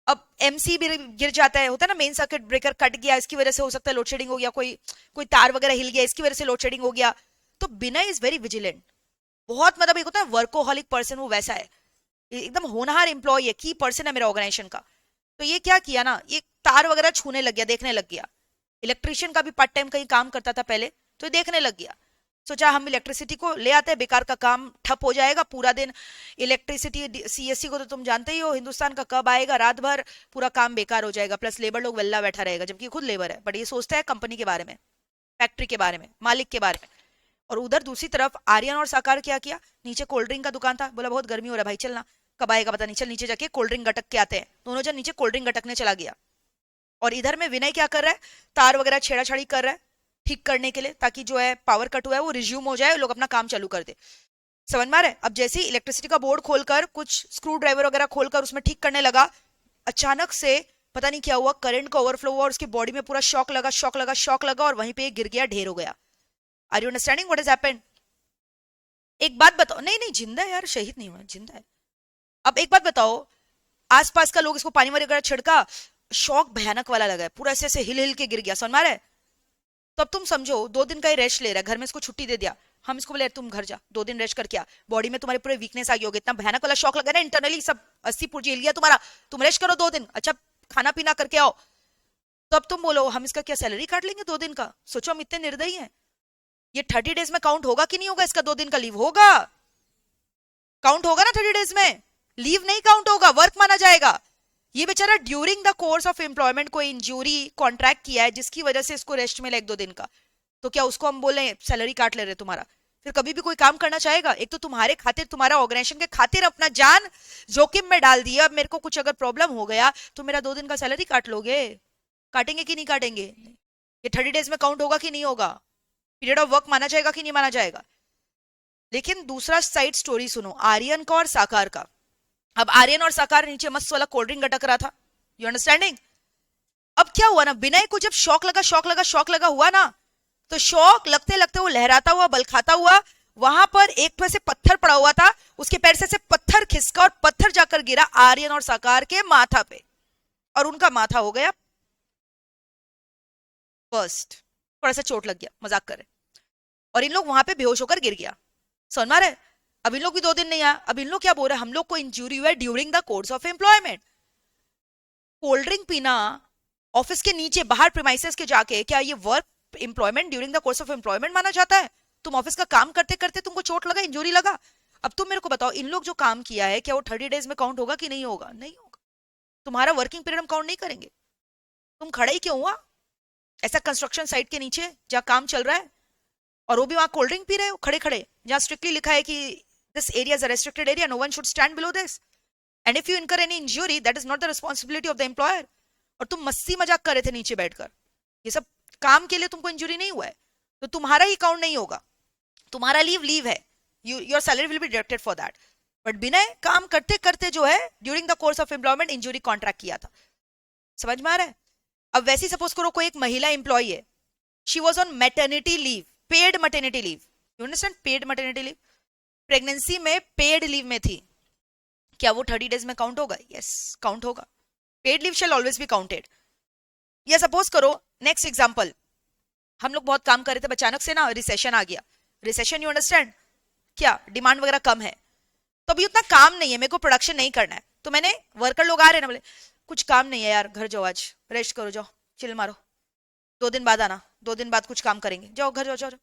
अब एमसी भी गिर जाता है, होता है ना मेन सर्किट ब्रेकर कट गया, इसकी वजह से हो सकता है लोड शेडिंग हो गया, कोई कोई तार वगैरह हिल गया, इसकी वजह से लोड शेडिंग हो गया। तो विनय इज वेरी विजिलेंट, बहुत मतलब एक होता है वर्कोहॉलिक पर्सन, वो वैसा है, एकदम होनहार एम्प्लॉय है, की पर्सन है मेरा ऑर्गेनाइजेशन का। तो ये क्या किया ना, ये तार वगैरह छूने लग गया, देखने लग गया। इलेक्ट्रिशियन का भी पार्ट टाइम कहीं काम करता था पहले, तो ये देखने लग गया, सोचा हम इलेक्ट्रिसिटी को ले आते हैं, बेकार का काम ठप हो जाएगा पूरा दिन। इलेक्ट्रिसिटी सीएससी को तो तुम जानते ही हो, हिंदुस्तान का कब आएगा, रात भर पूरा काम बेकार हो जाएगा, प्लस लेबर लोग वेल्ला बैठा रहेगा, जबकि खुद लेबर है, बट ये सोचता है कंपनी के बारे में, फैक्ट्री के बारे में, मालिक के बारे में। और उधर दूसरी तरफ आर्यन और साकार क्या किया, नीचे कोल्ड ड्रिंक का दुकान था, बोला बहुत गर्मी हो रहा है भाई, चलना, कब आएगा पता नहीं, चल नीचे जाके कोल्ड ड्रिंक गटक के आते हैं। दोनों जन नीचे कोल्ड ड्रिंक गटकने चला गया, और इधर में विनय क्या कर रहा है, तार वगैरह छेड़ाछाड़ी कर रहा है ठीक करने के लिए, ताकि जो है पावर कट हुआ है वो रिज्यूम हो जाए, लोग अपना काम चालू कर दे। समझ में आ रहा है? अब जैसे ही इलेक्ट्रिसिटी का बोर्ड खोलकर कुछ स्क्रू ड्राइवर वगैरह खोलकर उसमें ठीक करने लगा, अचानक से पता नहीं क्या हुआ, करंट का ओवरफ्लो हुआ और उसकी बॉडी में पूरा शॉक लगा और वहीं पे गिर गया, ढेर हो गया। Are you understanding what is happened? एक बात बताओ, नहीं नहीं जिंदा है यार, शहीद नहीं हुआ, जिंदा है। अब एक बात बताओ, आसपास का लोग इसको पानी वगैरह छिड़का, शॉक भयानक वाला लगा है, पूरा ऐसे ऐसे हिल हिल के गिर गया, समझ में आ रहा है? तो अब तुम समझो 2 दिन का ही रेस्ट ले रहा है, घर में इसको छुट्टी दे दिया, हम इसको बोले तुम घर जा 2 दिन रेस्ट करके आ, बॉडी में तुम्हारे पूरे वीकनेस आ गई होगी, इतना भयानक वाला शॉक लगा ना, इंटरनली सब 80 पुर्जी हिल गया तुम्हारा, तुम रेस्ट करो 2 दिन, अच्छा खाना पीना करके आओ। तो अब तुम बोलो हम इसका क्या सैलरी काट लेंगे 2 दिन का? सोचो हम इतने निर्दयी हैं। ये 30 डेज में काउंट होगा कि नहीं होगा? इसका 2 दिन का लीव होगा, काउंट होगा ना 30 डेज में, लीव नहीं काउंट होगा, वर्क माना जाएगा। ये बेचारा during the course of employment कोई इंजूरी कॉन्ट्रैक्ट किया है जिसकी वजह से इसको रेस्ट मिला 1-2 दिन का, तो क्या उसको हम बोले सैलरी काट ले रहे तुम्हारा? फिर कभी भी कोई काम करना चाहेगा? एक तो तुम्हारे खातिर, तुम्हारा ऑर्गेनाइजेशन के खातिर अपना जान जोखिम में डाल दिया, अब मेरे को कुछ अगर प्रॉब्लम हो गया तो मेरा 2 दिन का सैलरी काट लोगे? काटेंगे कि नहीं काटेंगे? ये 30 डेज में काउंट होगा कि नहीं होगा? पीरियड ऑफ वर्क माना जाएगा कि नहीं माना जाएगा? लेकिन दूसरा साइड स्टोरी सुनो, आर्यन का और साकार का। अब आर्यन और साकार नीचे मस्त वाला कोल्ड ड्रिंक गटक रहा था, यू अंडरस्टैंडिंग? अब क्या हुआ ना, विनय को जब शॉक लगा हुआ ना, तो शॉक लगते लगते वो लहराता हुआ, बल खाता हुआ, वहां पर एक पे से पत्थर पड़ा हुआ था, उसके पैर से पत्थर खिसका और पत्थर जाकर गिरा आर्यन और साकार के माथा पे, और उनका माथा हो गया फर्स्ट, थोड़ा सा चोट लग गया, मजाक कर रहे, और इन लोग वहां पे बेहोश होकर गिर गया। समझ में आ रहा है? अब इन लोग भी 2 दिन नहीं आया, अब इन लोग क्या बोल रहे हैं, हम लोग को इंजरी हुआ है during the course of employment. Cold drink पीना ऑफिस के नीचे बाहर प्रीमाइसेस के जाके, क्या ये work employment during the course of employment माना जाता है? तुम ऑफिस का काम करते करते तुमको चोट लगा, इंजरी लगा, अब तुम मेरे को बताओ इन लोग जो काम किया है क्या वो 30 डेज में काउंट होगा कि नहीं होगा? नहीं होगा। तुम्हारा वर्किंग पीरियड हम काउंट नहीं करेंगे। तुम खड़े ही क्यों हुआ ऐसा कंस्ट्रक्शन साइट के नीचे जहां काम चल रहा है, और वो भी वहां कोल्ड ड्रिंक पी रहे हो खड़े खड़े, जहां स्ट्रिक्टली लिखा है कि this area is a restricted area, no one should stand below this, and if you incur any injury that is not the responsibility of the employer. और तुम मस्ती मजाक कर रहे थे नीचे बैठकर, ये सब काम के लिए तुमको इंजरी नहीं हुआ है, तो तुम्हारा ही काउंट नहीं होगा, तुम्हारा लीव है, your salary will be deducted for that. But बिना काम करते करते जो है during the course of employment injury contract किया था। समझ में आ रहा है? अब वैसे सपोज करो कोई एक महिला इंप्लॉई है, she was on maternity leave, paid maternity leave, you understand, paid maternity leave, pregnancy में पेड लीव में थी, क्या वो 30 डेज में काउंट होगा? यस काउंट होगा, paid leave shell always be counted. या सपोज करो नेक्स्ट एग्जांपल, हम लोग बहुत काम कर रहे थे, अचानक से ना रिसेशन आ गया, रिसेशन यू अंडरस्टैंड, क्या डिमांड वगैरह कम है, तो अभी उतना काम नहीं है, मेरे को प्रोडक्शन नहीं करना है, तो मैंने वर्कर लोग आ रहे हैं ना, बोले कुछ काम नहीं है यार, घर जाओ, आज रेस्ट करो, जाओ चिल मारो, 2 दिन बाद आना, 2 दिन बाद कुछ काम करेंगे, जाओ घर जाओ, जाओ जाओ।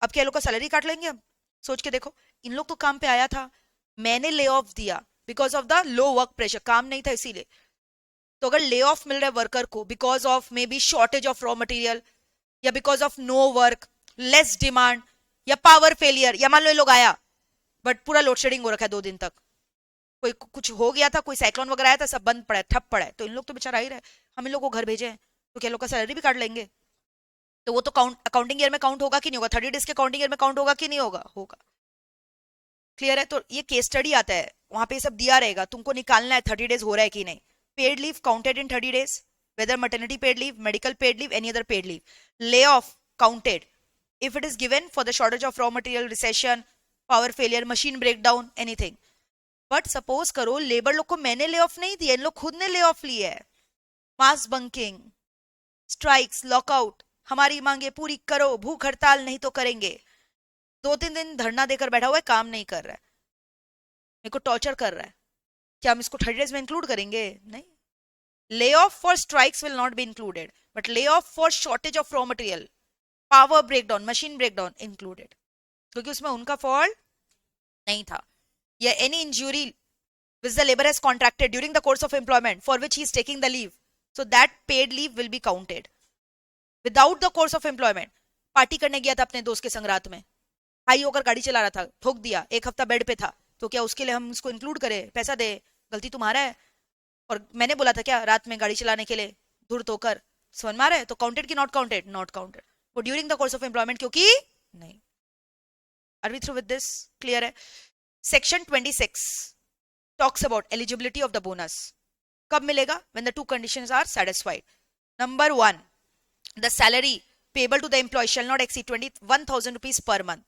अब क्या ये लोग का सैलरी काट लेंगे? अब सोच के देखो, इन लोग तो काम पे आया था, मैंने ले ऑफ दिया because of the low work pressure, काम नहीं था इसीलिए। तो अगर ले ऑफ मिल रहा है वर्कर को because of maybe shortage of raw material, या because of no work, less demand, या पावर फेलियर, या मान लो ये लोग आया बट पूरा लोड शेडिंग हो रखा है 2 दिन तक, कोई कुछ हो गया था, कोई साइक्लोन वगैरह आया था, सब बंद पड़ा है, ठप पड़ा है, तो इन लोग तो बेचारा ही रहे, हम इन लोग को घर भेजे हैं, तो क्या लोग का सैलरी भी काट लेंगे? तो वो तो अकाउंटिंग ईयर में काउंट होगा कि नहीं होगा? 30 डेज के अकाउंटिंग ईयर में काउंट होगा कि नहीं होगा? होगा। क्लियर है? तो ये केस स्टडी आता है, वहां पे सब दिया रहेगा, तुमको निकालना है 30 डेज हो रहा है कि नहीं। Paid leave counted in 30 days, whether maternity paid leave, medical paid leave, any other paid leave. Layoff counted if it is given for the shortage of raw material, recession, power failure, machine breakdown, anything. But suppose करो लेबर लोग को मैंने ले ऑफ नहीं दिया, इन लोग खुद ने ले ऑफ लिया है, मास बंकिंग, स्ट्राइक्स, लॉकआउट, हमारी मांगे पूरी करो, भूख हड़ताल नहीं तो करेंगे, 2-3 दिन धरना देकर बैठा हुआ है, काम नहीं कर रहा है, मेरे को टॉर्चर कर रहा है, क्या हम इसको 30 डेज में इंक्लूड करेंगे? नहीं। Layoff for strikes will not be included, but layoff for shortage of raw material, power breakdown, machine breakdown included, क्योंकि उसमें उनका फॉल्ट नहीं था। या any injury which the labor has contracted during the course of employment for which he is taking the leave, so that paid leave will be counted. Without the course of employment, party करने गया था अपने दोस्त के संग रात में, हाई होकर गाड़ी चला रहा था, ठोक दिया, 1 हफ्ता बेड पे था, तो क्या उसके लिए हम उसको इंक्लूड करें, पैसा दे? गलती तुम्हारा है, और मैंने बोला था क्या रात में गाड़ी चलाने के लिए धुर्त होकर, समझ में आ रहा है? तो काउंटेड की नॉट काउंटेड? Not counted. वो during the course of employment क्योंकि नहीं। Are we through with this? Clear है? Section 26 talks about eligibility of the bonus. कब मिलेगा? When the 2 conditions are satisfied. Number 1, the salary payable to the employ shall not exceed 21,000 rupees per month.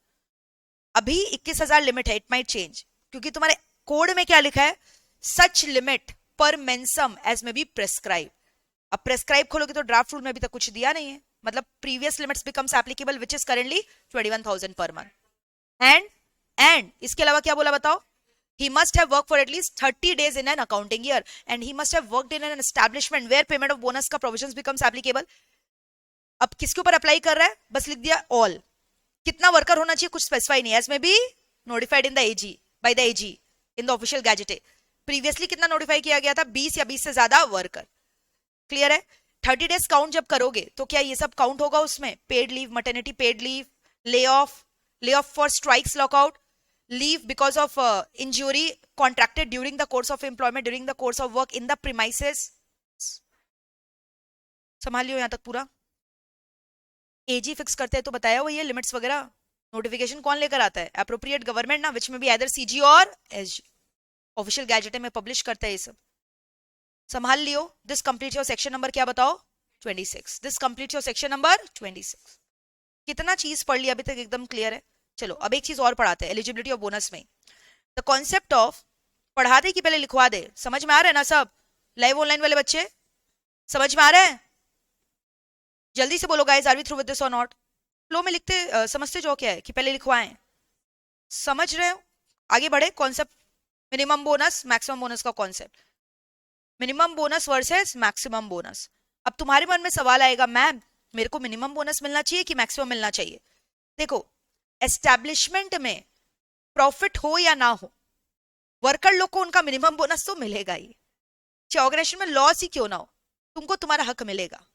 अभी 21,000 लिमिट है, इट माइट चेंज, क्योंकि तुम्हारे कोड में क्या लिखा है? सच लिमिट पर मेंसम एज में बी प्रेस्क्राइब। अब प्रेस्क्राइब खोलोगे तो ड्राफ्ट रूल में अभी तक कुछ दिया नहीं है, मतलब previous limits becomes applicable which is currently 21,000 per month. And इसके अलावा क्या बोला बताओ? he must have worked for at least 30 days in an accounting year and he must have worked in an establishment where payment of bonus का provisions becomes applicable। अब किसके ऊपर अप्लाई कर रहा है? बस लिख दिया ऑल। कितना वर्कर होना चाहिए कुछ स्पेसिफाई नहीं है, एज में be notified in the AG by the AG in the official gazette. Previously कितना नोटिफाई किया गया था? 20 या 20 से ज्यादा वर्कर। क्लियर है? 30 डेज काउंट जब करोगे तो क्या ये सब काउंट होगा उसमें? Paid leave, maternity paid leave, lay off for strikes, lockout, leave because of injury contracted during the course of employment, during the course of work in the premises. संभाल लियो यहां तक पूरा। एजी फिक्स करते हैं तो बताया वो ये लिमिट्स वगैरह। नोटिफिकेशन कौन लेकर आता है? एप्रोप्रिएट गवर्नमेंट ना, विच में भी आइदर सीजी और एसजी। ऑफिशियल गैजेट में पब्लिश करता है ये सब। संभाल लियो। This complete your section number क्या बताओ? 26। This complete your section number 26। कितना चीज पढ़ लिया अभी तक? एकदम क्लियर है? चलो अब एक चीज और पढ़ाते हैं एलिजिबिलिटी ऑफ बोनस में। द कॉन्सेप्ट ऑफ, पढ़ा दे कि पहले लिखवा दे? समझ में आ रहा है ना सब? लाइव ऑनलाइन वाले बच्चे समझ में आ रहा है? जल्दी से बोलो guys, are we through with this और नॉट? फ्लो में लिखते समझते जो क्या है कि पहले लिखवाएं। समझ रहे हो? आगे बढ़े। Concept minimum bonus, maximum bonus का concept. Minimum bonus versus maximum bonus. अब तुम्हारे मन में सवाल आएगा, मैम मेरे को मिनिमम बोनस मिलना चाहिए कि मैक्सिमम मिलना चाहिए? देखो, एस्टैब्लिशमेंट में प्रॉफिट हो या ना हो, वर्कर लोग को उनका मिनिमम बोनस तो मिलेगा ही, चाहे ऑर्गेनाइजेशन में लॉस ही क्यों ना हो, तुमको तुम्हारा हक मिलेगा।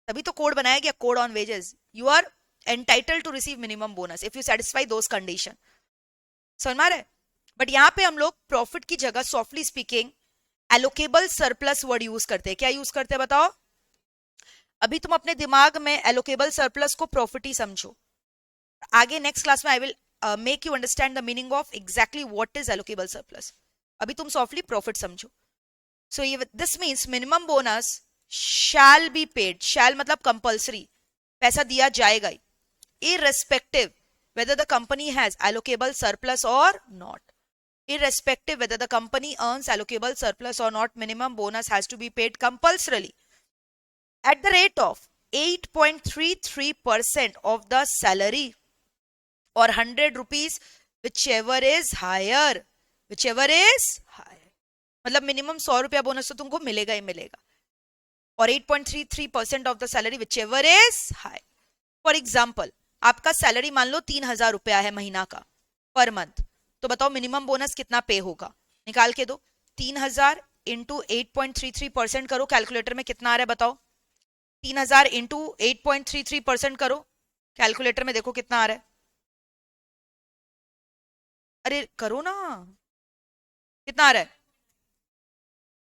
तभी तो कोड बनाया गया, code on wages. You are entitled to receive minimum bonus if you satisfy those condition. समझ में आ रहा है? बट यहां पे हम लोग प्रॉफिट की जगह softly speaking allocable surplus word use करते हैं। क्या यूज करते हैं बताओ? अभी तुम अपने दिमाग में एलोकेबल सरप्लस को प्रॉफिट ही समझो। आगे नेक्स्ट क्लास में I will make you understand the meaning of exactly what is allocable surplus. अभी तुम सॉफ्टली प्रॉफिट समझो। So this means minimum bonus shall be paid. Shall मतलब कंपल्सरी, पैसा दिया जाएगा ही, irrespective whether the company has allocable surplus or not. Irrespective whether the company earns allocable surplus or not, minimum bonus has to be paid compulsorily at the rate of 8.33% of the salary or 100 rupees, whichever is higher. Whichever is higher. मतलब मिनिमम 100 रुपया बोनस तो तुमको मिलेगा ही मिलेगा। और 8.33% of the salary which ever is high. For example, आपका सैलरी मान लो 3,000 रुपया है महीना का पर मंथ, तो बताओ मिनिमम बोनस कितना पे होगा, निकाल के दो. 3,000 इंटू 8.33% करो, कैलकुलेटर में कितना आ रहा है बताओ. 3,000 इंटू 8.33% करो, कैलकुलेटर में देखो कितना आ रहा है. अरे करो ना, कितना आ रहा है.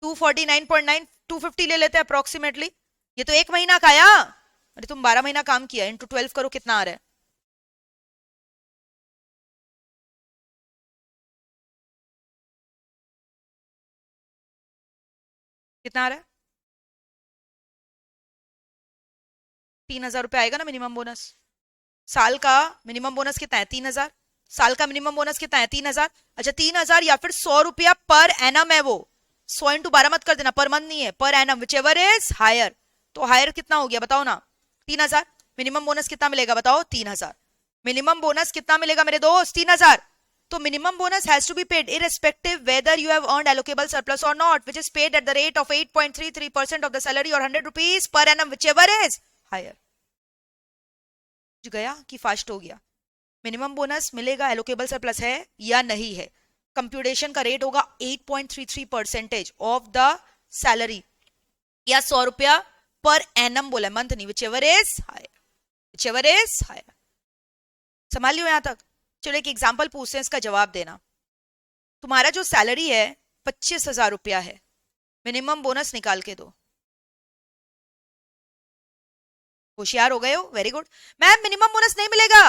249.9, 250 ले लेते हैं अप्रोक्सीमेटली. ये तो एक महीना का आया. अरे तुम 12 महीना काम किया, इंटू 12 करो, कितना आ रहा है. कितना आ रहा है. 3,000 रुपये आएगा ना मिनिमम बोनस. साल का मिनिमम बोनस कितना है, 3,000. साल का मिनिमम बोनस कितना है, 3,000. अच्छा 3,000 या फिर 100 रुपया पर एनम है वो. 100 इंटू 12 मत कर देना, पर मंथ नहीं है, per annum whichever is higher. तो हायर कितना हो गया बताओ ना, 3,000. मिनिमम बोनस कितना मिलेगा बताओ, 3,000. मिनिमम बोनस कितना मिलेगा मेरे दोस्त, 3,000. तो minimum bonus has to be paid irrespective whether you have earned allocable surplus or not, which is paid at the rate of 8.33% of the salary or 100 rupees per annum, whichever is higher. गया कि फास्ट हो गया. मिनिमम बोनस मिलेगा, एलोकेबल सरप्लस है या नहीं है. कंप्यूटेशन का रेट होगा 8.33% ऑफ द सैलरी या 100 रुपया पर एनम बोला, मंथ नहीं, whichever is higher, whichever is higher. संभाल लियो यहां तक. चलो एक एग्जांपल पूछते हैं, इसका जवाब देना. तुम्हारा जो सैलरी है 25,000 रुपया है, मिनिमम बोनस निकाल के दो. होशियार हो गए हो, very good. Ma'am minimum bonus नहीं मिलेगा,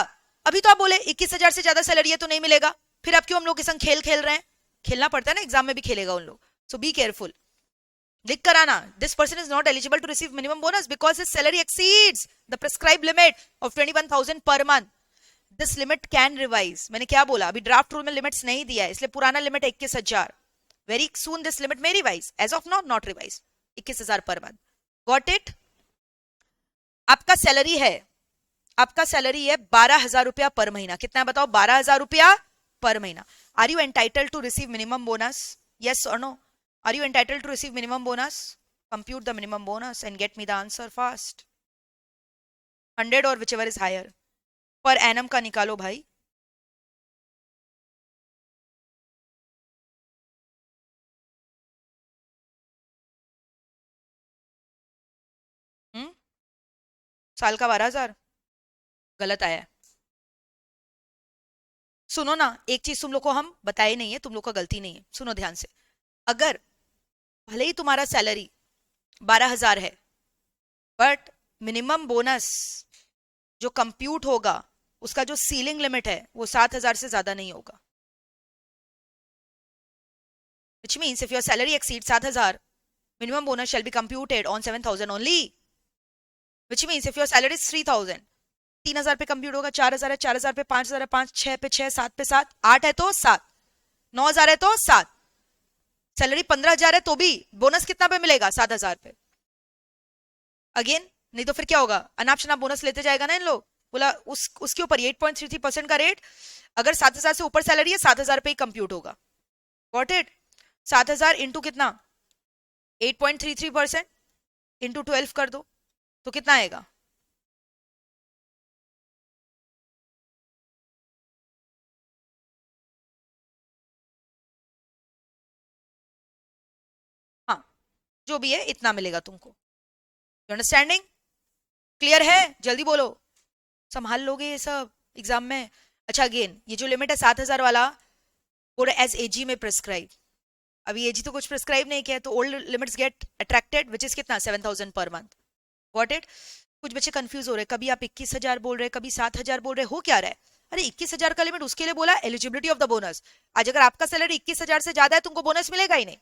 अभी तो आप बोले 21,000 से ज्यादा सैलरी है तो नहीं मिलेगा, फिर अब क्यों हम लोग के संग खेल खेल रहे हैं. खेलना पड़ता है ना, एग्जाम में भी खेलेगा उन लोग. So be careful. लिख कर आना, this person is not eligible to receive minimum bonus because his salary exceeds the prescribe limit of 21,000 per month. This limit can revise. मैंने क्या बोला, अभी ड्राफ्ट रूल में लिमिट्स नहीं दिया है, इसलिए पुराना limit 21,000. Very soon this limit may revise, as of now not revise. 21,000 per month. Got it. आपका सैलरी है, आपका सैलरी है 12,000 रुपया पर महीना. कितना है बताओ, 12,000 रुपया पर महीना. Are you entitled to receive minimum bonus, yes और no. Are you entitled to receive minimum bonus. Compute the minimum bonus and get me the answer fast. 100 और विच एवर इज हायर. पर एनम का निकालो भाई. साल का 12,000 गलत आया है. सुनो ना, एक चीज तुम लोग को हम बताए नहीं है, तुम लोग का गलती नहीं है, सुनो ध्यान से. अगर भले ही तुम्हारा सैलरी 12,000 है, बट मिनिमम बोनस जो कंप्यूट होगा उसका जो सीलिंग लिमिट है वो 7,000 से ज्यादा नहीं होगा. which means if your salary exceeds 7,000, minimum bonus shall be computed on 7,000 only. which means if your salary is 3,000, 3,000 पे कंप्यूट होगा, 4,000 है 4,000 पे 5,000 है 5, 6 पे 6, 7 पे 7, 8 है तो 7, 9,000 है तो 7. सैलरी 15,000 है तो भी बोनस कितना पे मिलेगा, 7,000 पे. अगेन नहीं तो फिर क्या होगा, अनाप शनाप बोनस लेते जाएगा ना इन लोग. बोला उसके ऊपर 8.33% का रेट, अगर 7,000 से ऊपर सैलरी है 7,000 पे ही कंप्यूट होगा. Got it. 7,000 इंटू कितना, 8.33% इंटू 12 कर दो तो कितना आएगा. हाँ जो भी है इतना मिलेगा तुमको. यू अंडरस्टैंडिंग, क्लियर है, जल्दी बोलो. संभाल लोगे ये सब एग्जाम में. अच्छा अगेन ये जो लिमिट है 7,000 वाला, वो एज एजी में प्रिस्क्राइब. अभी एजी तो कुछ प्रिस्क्राइब नहीं किया, तो old limits get attracted which is कितना, 7,000 पर मंथ. Got it. कुछ बच्चे कंफ्यूज हो रहे हैं, कभी आप 21,000 बोल रहे हैं, कभी 7,000 बोल रहे हैं, हो क्या रहा है. अरे 21,000 का लिमिट उसके लिए बोला एलिजिबिलिटी ऑफ द बोनस. आज अगर आपका सैलरी 21,000 से ज्यादा है तुमको बोनस मिलेगा ही नहीं.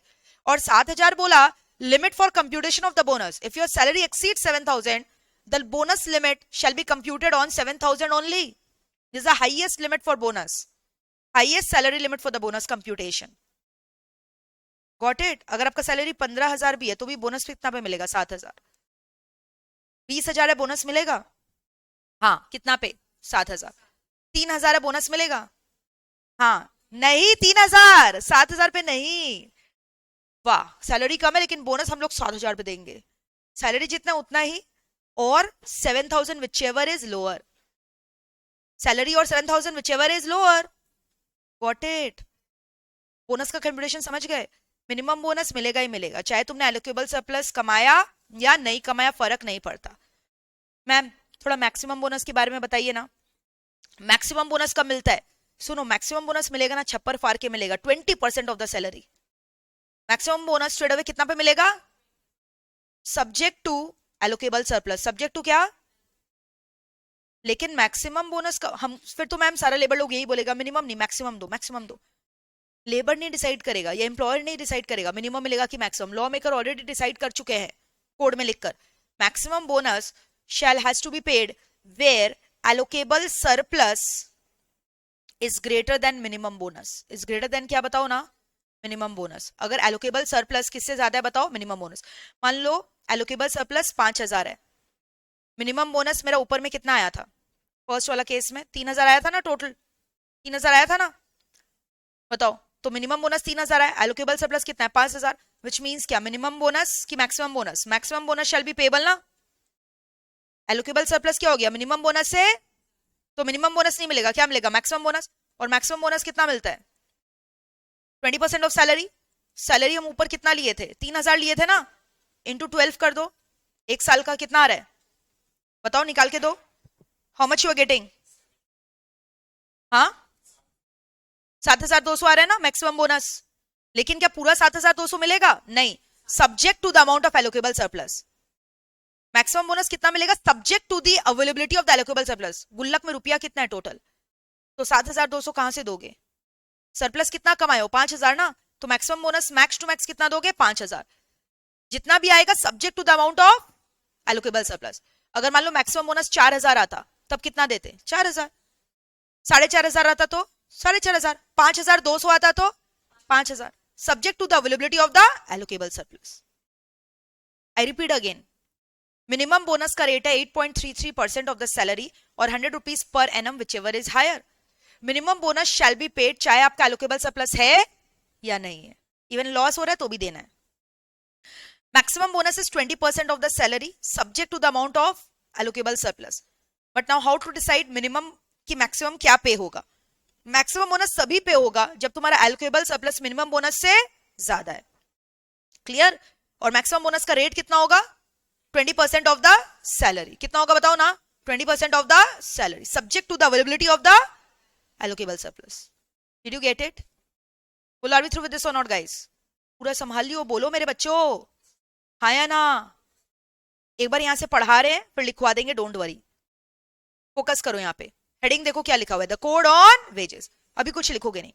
और 7,000 बोला limit for computation of the bonus. If your salary exceed 7,000, the bonus limit shall be computed on 7,000 only. This is the highest limit for bonus, highest salary limit for the bonus computation. Got it. अगर आपका सैलरी 15,000 भी है तो भी बोनस कितना पे मिलेगा, 7,000. 20,000 है बोनस मिलेगा, हाँ कितना पे, 7,000. 3,000 है बोनस मिलेगा, हाँ नहीं 3,000, 7,000 पे नहीं. वाह सैलरी कम है लेकिन बोनस हम लोग 7,000 पे देंगे. सैलरी जितना उतना ही, और 7,000 whichever is lower, सैलरी और 7,000 whichever is lower. Got it? Bonus का कंप्यूटेशन समझ गए? मिनिमम बोनस मिलेगा ही मिलेगा, चाहे तुमने एलोकेबल सरप्लस कमाया या नहीं कमाया, फर्क नहीं पड़ता. मैम थोड़ा मैक्सिमम बोनस के बारे में बताइए ना. मैक्सिमम बोनस कब मिलता है? सुनो, मैक्सिमम बोनस मिलेगा ना छप्पर फाड़ के मिलेगा, 20% of the salary. Maximum bonus straight away कितना पे मिलेगा? Subject to allocable surplus. Subject to क्या? लेकिन मैक्सिमम बोनस का हम फिर तो मैम सारा लेबर लोग यही बोलेगा मिनिमम नहीं, मैक्सिमम दो, मैक्सिमम दो. लेबर नहीं डिसाइड करेगा या एम्प्लॉयर नहीं डिसाइड करेगा मिनिमम मिलेगा कि maximum. Law maker already decide कर चुके हैं कोड में लिखकर. Maximum bonus shall has to be paid where allocable surplus is greater than minimum bonus. is greater than क्या बताओ ना? Minimum bonus. अगर allocable surplus किससे ज्यादा है बताओ? Minimum bonus. मान लो allocable surplus 5,000 है, मिनिमम बोनस मेरा ऊपर में कितना आया था? फर्स्ट वाला केस में 3,000 आया था ना, टोटल 3,000 आया था ना, बताओ. तो मिनिमम बोनस 3,000 है, एलोकेबल सरप्लस कितना है? 5,000. विच मीन्स क्या? मिनिमम बोनस की maximum bonus? Maximum bonus shall be payable ना. एलोकेबल सरप्लस क्या हो गया? मिनिमम बोनस से, तो मिनिमम बोनस नहीं मिलेगा, क्या मिलेगा? Maximum bonus. और मैक्सिमम बोनस कितना मिलता है? 20% ऑफ सैलरी. सैलरी हम ऊपर कितना लिए थे? 3,000 लिए थे ना, इंटू 12 कर दो. एक साल का कितना आ रहा है बताओ, निकाल के दो. How much you are getting? हाँ 7,200 आ रहा है ना मैक्सिमम बोनस. लेकिन क्या पूरा 7,200 मिलेगा? नहीं, subject to the amount of allocable surplus. Maximum bonus कितना मिलेगा? Subject to the availability of the allocable surplus. गुल्लक में रुपया कितना है टोटल? तो 7,200 कहां से दोगे? सरप्लस कितना कमाए हो? 5,000 ना. तो maximum bonus max to max कितना दोगे? 5,000. जितना भी आएगा subject to the amount of allocable surplus. अगर मान लो मैक्सिमम बोनस 4,000 आता, तब कितना देते? 4,000. 4,500 आता तो 4,500. 5,200 आता तो 5,000. Subject to the availability of the allocable surplus. I repeat again, minimum bonus का रेट है 8.33% ऑफ द सैलरी और 100 rupees per annum whichever is higher. Minimum bonus shall be paid चाहे आपका एलोकेबल सरप्लस है या नहीं है. इवन लॉस हो रहा है तो भी देना है. Maximum bonus is 20% of the salary subject to the amount of allocable surplus. But now how to decide minimum की मैक्सिमम क्या पे होगा? मैक्सिमम बोनस सभी पे होगा जब तुम्हारा एलोकेबल सरप्लस मिनिमम बोनस से ज्यादा है. क्लियर? और मैक्सिमम बोनस का रेट कितना होगा? 20% ऑफ द सैलरी. कितना होगा बताओ ना? 20% of the salary subject to the availability of the allocable surplus. Did you get it? Will are we through with this और नॉट गाइस? पूरा संभाल लियो, बोलो मेरे बच्चों, हाँ या ना? एक बार यहां से पढ़ा रहे हैं फिर लिखवा देंगे, डोंट वरी. फोकस करो यहाँ पे. हेडिंग देखो क्या लिखा हुआ है, द कोड ऑन वेजेस. अभी कुछ लिखोगे नहीं.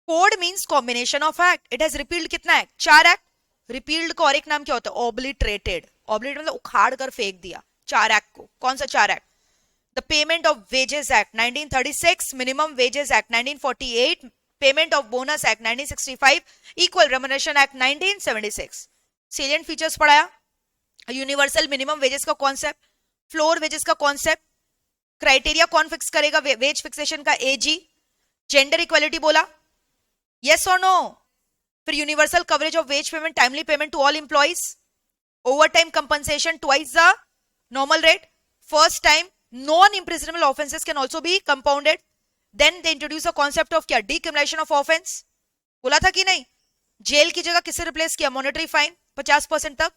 Code means combination of act. It has repealed कितना एक्ट? 4 एक्ट. रिपील्ड को और एक नाम क्या होता है? ऑब्लिटरेटेड. ऑब्लिटरेट मतलब उखाड़ कर फेंक दिया 4 एक्ट को. कौन सा 4 act? The payment of wages act 1936, minimum wages act 1948, payment of bonus act 1965, equal remuneration act 1976. Salient features पढ़ाया, यूनिवर्सल मिनिमम वेजेस का कॉन्सेप्ट, फ्लोर वेजेस का कॉन्सेप्ट, क्राइटेरिया कौन फिक्स करेगा वेज फिक्सेशन का? एजी. जेंडर इक्वालिटी बोला, यस और नो? फिर universal coverage of wage payment, timely payment to all employees, over time compensation twice the normal rate, first time non imprisonable offences can also be compounded. Then they introduce a concept of क्या? Decriminalisation of offence. बोला था कि नहीं? जेल की जगह किससे रिप्लेस किया? मॉनेटरी फाइन 50% तक.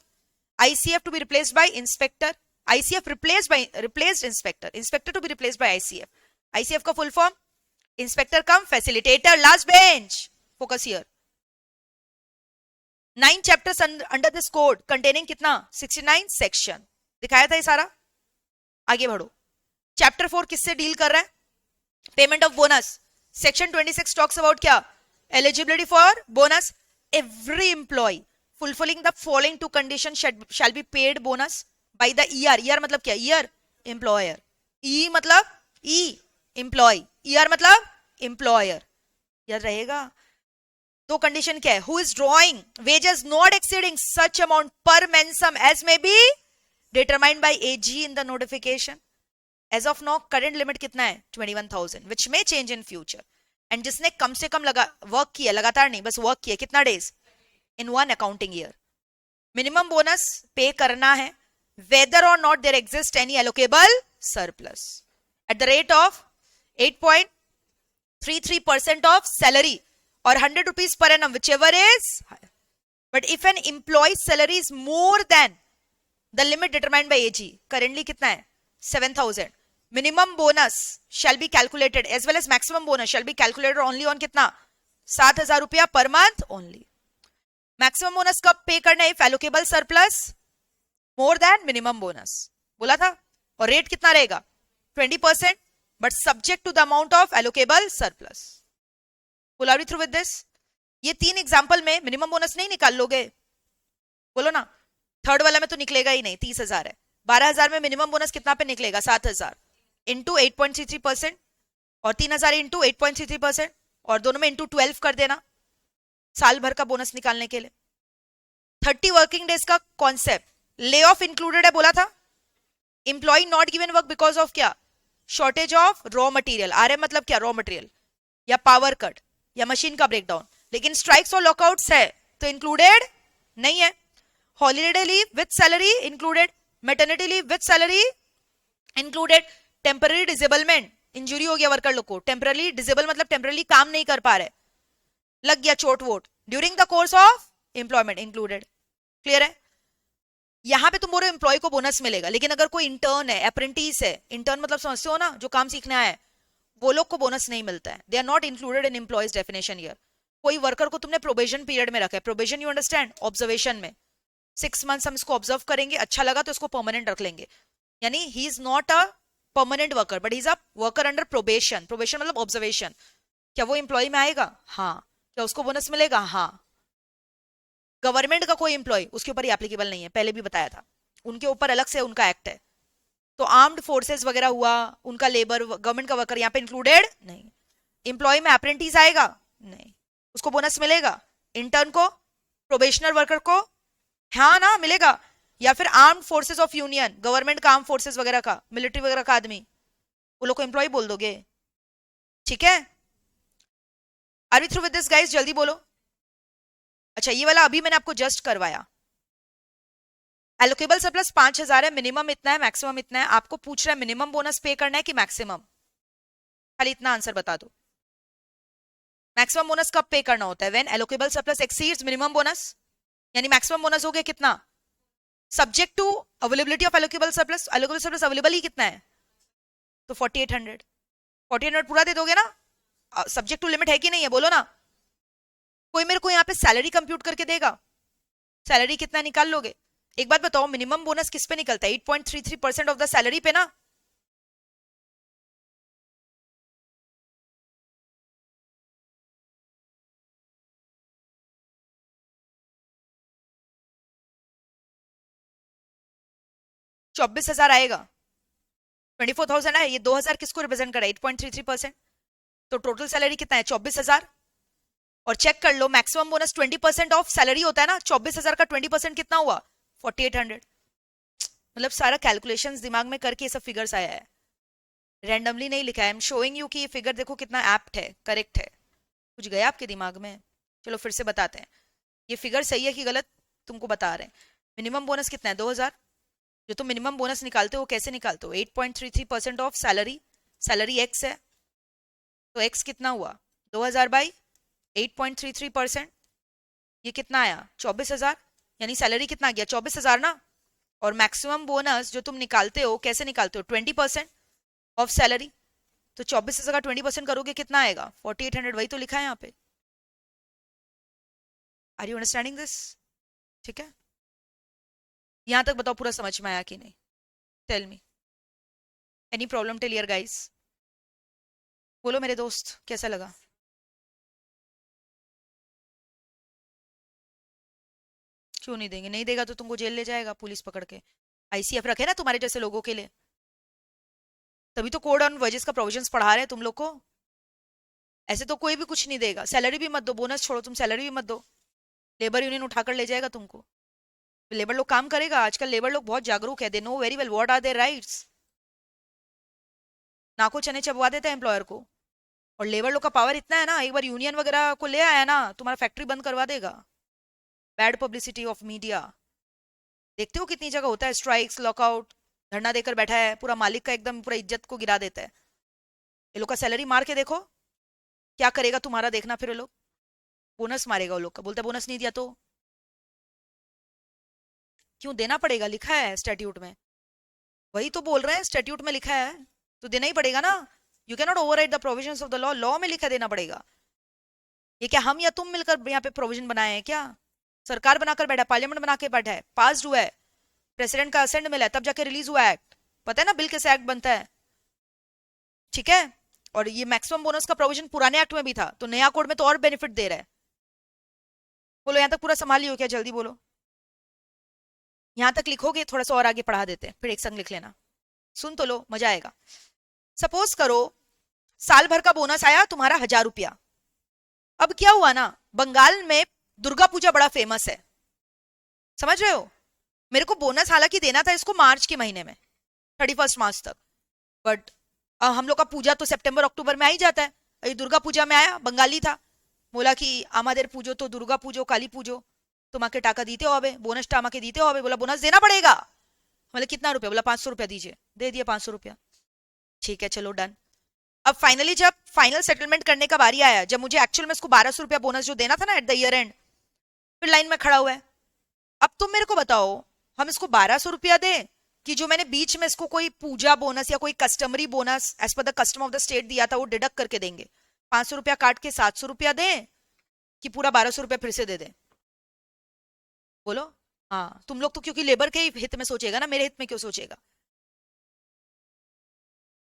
ICF to be replaced by inspector. ICF replaced inspector. Inspector to be replaced by ICF. ICF का full form? Inspector cum facilitator. Last bench. Focus here. 9 chapters under this code containing कितना? 69 section. दिखाया था ये सारा. आगे बढ़ो. Chapter 4 किससे डील कर रहा है? Payment of bonus. Section 26 talks about क्या? Eligibility for bonus. Every employee fulfilling the following 2 conditions shall be paid bonus by the ER. ER मतलब क्या? Year employer. E मतलब E employee. ER मतलब employer. याद रहेगा. 2 कंडीशन क्या है? Who is drawing wages not exceeding such amount per mensum as may be determined by AG in the notification. As of now current limit कितना है? 21,000 which may change in future. And जिसने कम से कम वर्क किया, लगातार नहीं बस वर्क किया, कितना days? In one accounting year. Minimum bonus पे करना है whether or not there exists any allocable surplus at the rate of 8.33% of salary or 100 rupees per annum, whichever is higher. But if an employee's salary is more than the limit determined by AG, currently कितना है 7,000, minimum bonus shall be calculated as well as maximum bonus shall be calculated only on कितना 7,000 रुपया per month only. Maximum bonus कब पे करना है? If allocable surplus more than minimum bonus बोला था. और रेट कितना रहेगा? 20%, but subject to the amount of allocable surplus. Will you through with this? ये 3 एग्जांपल में मिनिमम बोनस नहीं निकाल लोगे? बोलो ना. थर्ड वाला में तो निकलेगा ही नहीं, 30,000 है. 12,000 में मिनिमम बोनस कितना पे निकलेगा? 7,000 इंटू 8.33% और 3,000 इंटू 8.33% और दोनों में इंटू 12 कर देना साल भर का बोनस निकालने के लिए. 30 वर्किंग डेज का कॉन्सेप्ट. ले ऑफ इंक्लूडेड है बोला था. Employee not given work because of क्या? Shortage of raw material. R M मतलब क्या? रॉ मटेरियल या पावर कट या मशीन का ब्रेकडाउन. लेकिन स्ट्राइक्स और लॉकआउट्स है तो इंक्लूडेड नहीं है. Holiday leave with salary included. Maternity leave with salary included. Temporary disablement, injury हो गया वर्कर लोग को. टेम्पररी डिसेबल मतलब टेम्पररी काम नहीं कर पा रहे, लग गया चोट vote, during the course of employment included. Clear है? यहां पे तुम बोलो एम्प्लॉय को बोनस मिलेगा, लेकिन अगर कोई इंटर्न है, अप्रेंटिस है, इंटर्न मतलब समझते हो ना, जो काम सीखने आया है, वो लोग को बोनस नहीं मिलता है. They are not included in employees definition here. कोई वर्कर को तुमने प्रोबेशन पीरियड में रखा है. Probation you understand? ऑब्जर्वेशन में 6 मंथ्स हम इसको ऑब्जर्व करेंगे, अच्छा लगा तो इसको परमानेंट रख लेंगे. यानी ही is not a permanent worker but he is a worker under probation. Probation मतलब ऑब्जर्वेशन. क्या वो एम्प्लॉय में आएगा? हाँ. क्या उसको बोनस मिलेगा? हाँ. गवर्नमेंट का कोई एम्प्लॉय उसके ऊपर ही एप्लीकेबल नहीं है, पहले भी बताया था. उनके ऊपर अलग से उनका एक्ट है. तो आर्म्ड फोर्सेस वगैरह हुआ, उनका लेबर, गवर्नमेंट का वर्कर यहाँ पे इंक्लूडेड नहीं. एम्प्लॉय में अप्रेंटिस आएगा? नहीं. उसको बोनस मिलेगा? इंटर्न को, प्रोबेशनर वर्कर को हाँ ना मिलेगा. या फिर armed forces of union, government का आर्म फोर्सेस वगैरह का, मिलिट्री वगैरह का आदमी, वो लोग को एम्प्लॉय बोल दोगे. ठीक है? Are we through with this guys? जल्दी बोलो. अच्छा, ये वाला अभी मैंने आपको जस्ट करवाया. एलोकेबल सरप्लस 5,000 है, मिनिमम इतना है, मैक्सिमम इतना है. आपको पूछ रहा है मिनिमम बोनस पे करना है कि मैक्सिमम? खाली इतना आंसर बता दो. मैक्सिमम बोनस कब पे करना होता है? When allocable surplus exceeds minimum bonus. यानी मैक्सिमम बोनस हो गया कितना? Subject to availability of allocable surplus. Allocable surplus available ही कितना है? तो 4800. 4800 पूरा दे दोगे ना? सब्जेक्ट टू लिमिट है कि नहीं है? बोलो ना. कोई मेरे को यहाँ पे सैलरी कंप्यूट करके देगा? सैलरी कितना निकाल लोगे? एक बात बताओ, मिनिमम बोनस किस पे निकलता है? 8.33% ऑफ द सैलरी पे ना. चौबीस हजार आएगा. 24,000 है. ये 2,000 किसको रिप्रेजेंट कर रहा है? 8.33%. तो टोटल सैलरी कितना है? 24,000. और चेक कर लो, मैक्सिमम बोनस 20% ऑफ सैलरी होता है ना. 24,000 का 20% कितना हुआ? 4,800. मतलब सारा कैलकुलेशंस दिमाग में करके ये सब फिगर्स आया है, रैंडमली नहीं लिखा है. आई एम शोइंग यू कि ये फिगर देखो कितना एप्ट है, करेक्ट है. कुछ गया आपके दिमाग में? चलो फिर से बताते हैं. ये फिगर सही है कि गलत तुमको बता रहे हैं. मिनिमम बोनस कितना है? 2,000. जो तुम मिनिमम बोनस निकालते हो कैसे निकालते हो? 8.33% ऑफ सैलरी. सैलरी एक्स है तो एक्स कितना हुआ? 2,000 बाई 8.33%. ये कितना आया? 24,000. यानी सैलरी कितना आ गया? 24,000 ना. और मैक्सिमम बोनस जो तुम निकालते हो कैसे निकालते हो? 20% ऑफ सैलरी. तो 24,000 का 20% करोगे कितना आएगा? 4,800. वही तो लिखा है यहाँ पे. Are you understanding this? ठीक है? यहां तक बताओ पूरा समझ में आया कि नहीं? Tell me. Any problem till here guys? बोलो मेरे दोस्त, कैसा लगा? क्यों नहीं देंगे? नहीं देगा तो तुमको जेल ले जाएगा पुलिस पकड़ के. आईसीएफ रखे ना तुम्हारे जैसे लोगों के लिए. तभी तो कोड ऑन वेजेस का प्रोविजंस पढ़ा रहे हैं तुम लोग को. ऐसे तो कोई भी कुछ नहीं देगा. सैलरी भी मत दो, बोनस छोड़ो, तुम सैलरी भी मत दो, लेबर यूनियन उठाकर ले जाएगा तुमको. लेबर लोग काम करेगा. आजकल लेबर लोग बहुत जागरूक है. They know very well what are their rights. नाको चने चबवा देता है एम्प्लॉयर को. और लेबर लोग का पावर इतना है ना, एक बार यूनियन वगैरह को ले आया ना, तुम्हारा फैक्ट्री बंद करवा देगा. Bad publicity of media. देखते हो कितनी जगह होता है स्ट्राइक्स, लॉकआउट, धरना देकर बैठा है, पूरा मालिक का एकदम पूरा इज्जत को गिरा देता है। ये लोग का सैलरी मार के देखो क्या करेगा तुम्हारा, देखना फिर ये लोग बोनस मारेगा वो लोग का, बोलता बोनस नहीं दिया तो क्यों देना पड़ेगा, लिखा है स्टैट्यूट में। वही तो बोल रहे हैं, स्टैट्यूट में लिखा है तो देना ही पड़ेगा ना। You can not override the provisions of the law, law में लिखा देना पड़ेगा। ये क्या हम या तुम मिलकर यहाँ पे प्रोविजन बनाए हैं क्या? सरकार बनाकर बैठा है, पार्लियामेंट बना के बैठा है, पास हुआ है, प्रेसिडेंट का असेंट मिला है, तब जाके रिलीज हुआ एक्ट। पता है ना बिल कैसे एक्ट बनता है, ठीक है। और ये मैक्सिमम बोनस का प्रोविजन पुराने एक्ट में भी था, तो नया कोड में तो और बेनिफिट दे रहा है। बोलो यहां तक पूरा संभाल लियो क्या? जल्दी बोलो। यहां तक लिखोगे, थोड़ा सा और आगे पढ़ा देते हैं, फिर एक संग लिख लेना। सुन तो लो, मजा आएगा। सपोज करो साल भर का बोनस आया तुम्हारा 1000 रुपया। अब क्या हुआ ना, बंगाल में दुर्गा पूजा बड़ा फेमस है, समझ रहे हो। मेरे को बोनस हालांकि देना था इसको मार्च के महीने में, 31 मार्च तक, बट हम लोग का पूजा तो सितंबर अक्टूबर में आ ही जाता है। ये दुर्गा पूजा में आया, बंगाली था, बोला कि आमादेर पूजो तो दुर्गा पूजो, काली पूजो, तुम्हारे टाका दीते हो, बोनस टामा दीते हो। बोला बोनस देना पड़ेगा। बोले कितना रुपया? बोला 500 रुपया दीजिए। दे दिया 500 रुपया। ठीक है चलो डन। अब फाइनली जब फाइनल सेटलमेंट करने का बारी आया, जब मुझे एक्चुअल में इसको 1200 रुपया बोनस जो देना था ना एट द ईयर एंड, फिर लाइन में खड़ा हुआ है। अब तुम मेरे को बताओ, हम इसको 1200 रुपया दें कि जो मैंने बीच में इसको कोई पूजा बोनस या कोई customary bonus as per the custom of the state दिया था वो डिडक्ट करके देंगे, 500 रुपया काट के 700 रुपया दें, कि पूरा 1200 रुपया फिर से दे दें? बोलो। हाँ, तुम लोग तो क्योंकि लेबर के ही हित में सोचेगा ना, मेरे हित में क्यों सोचेगा?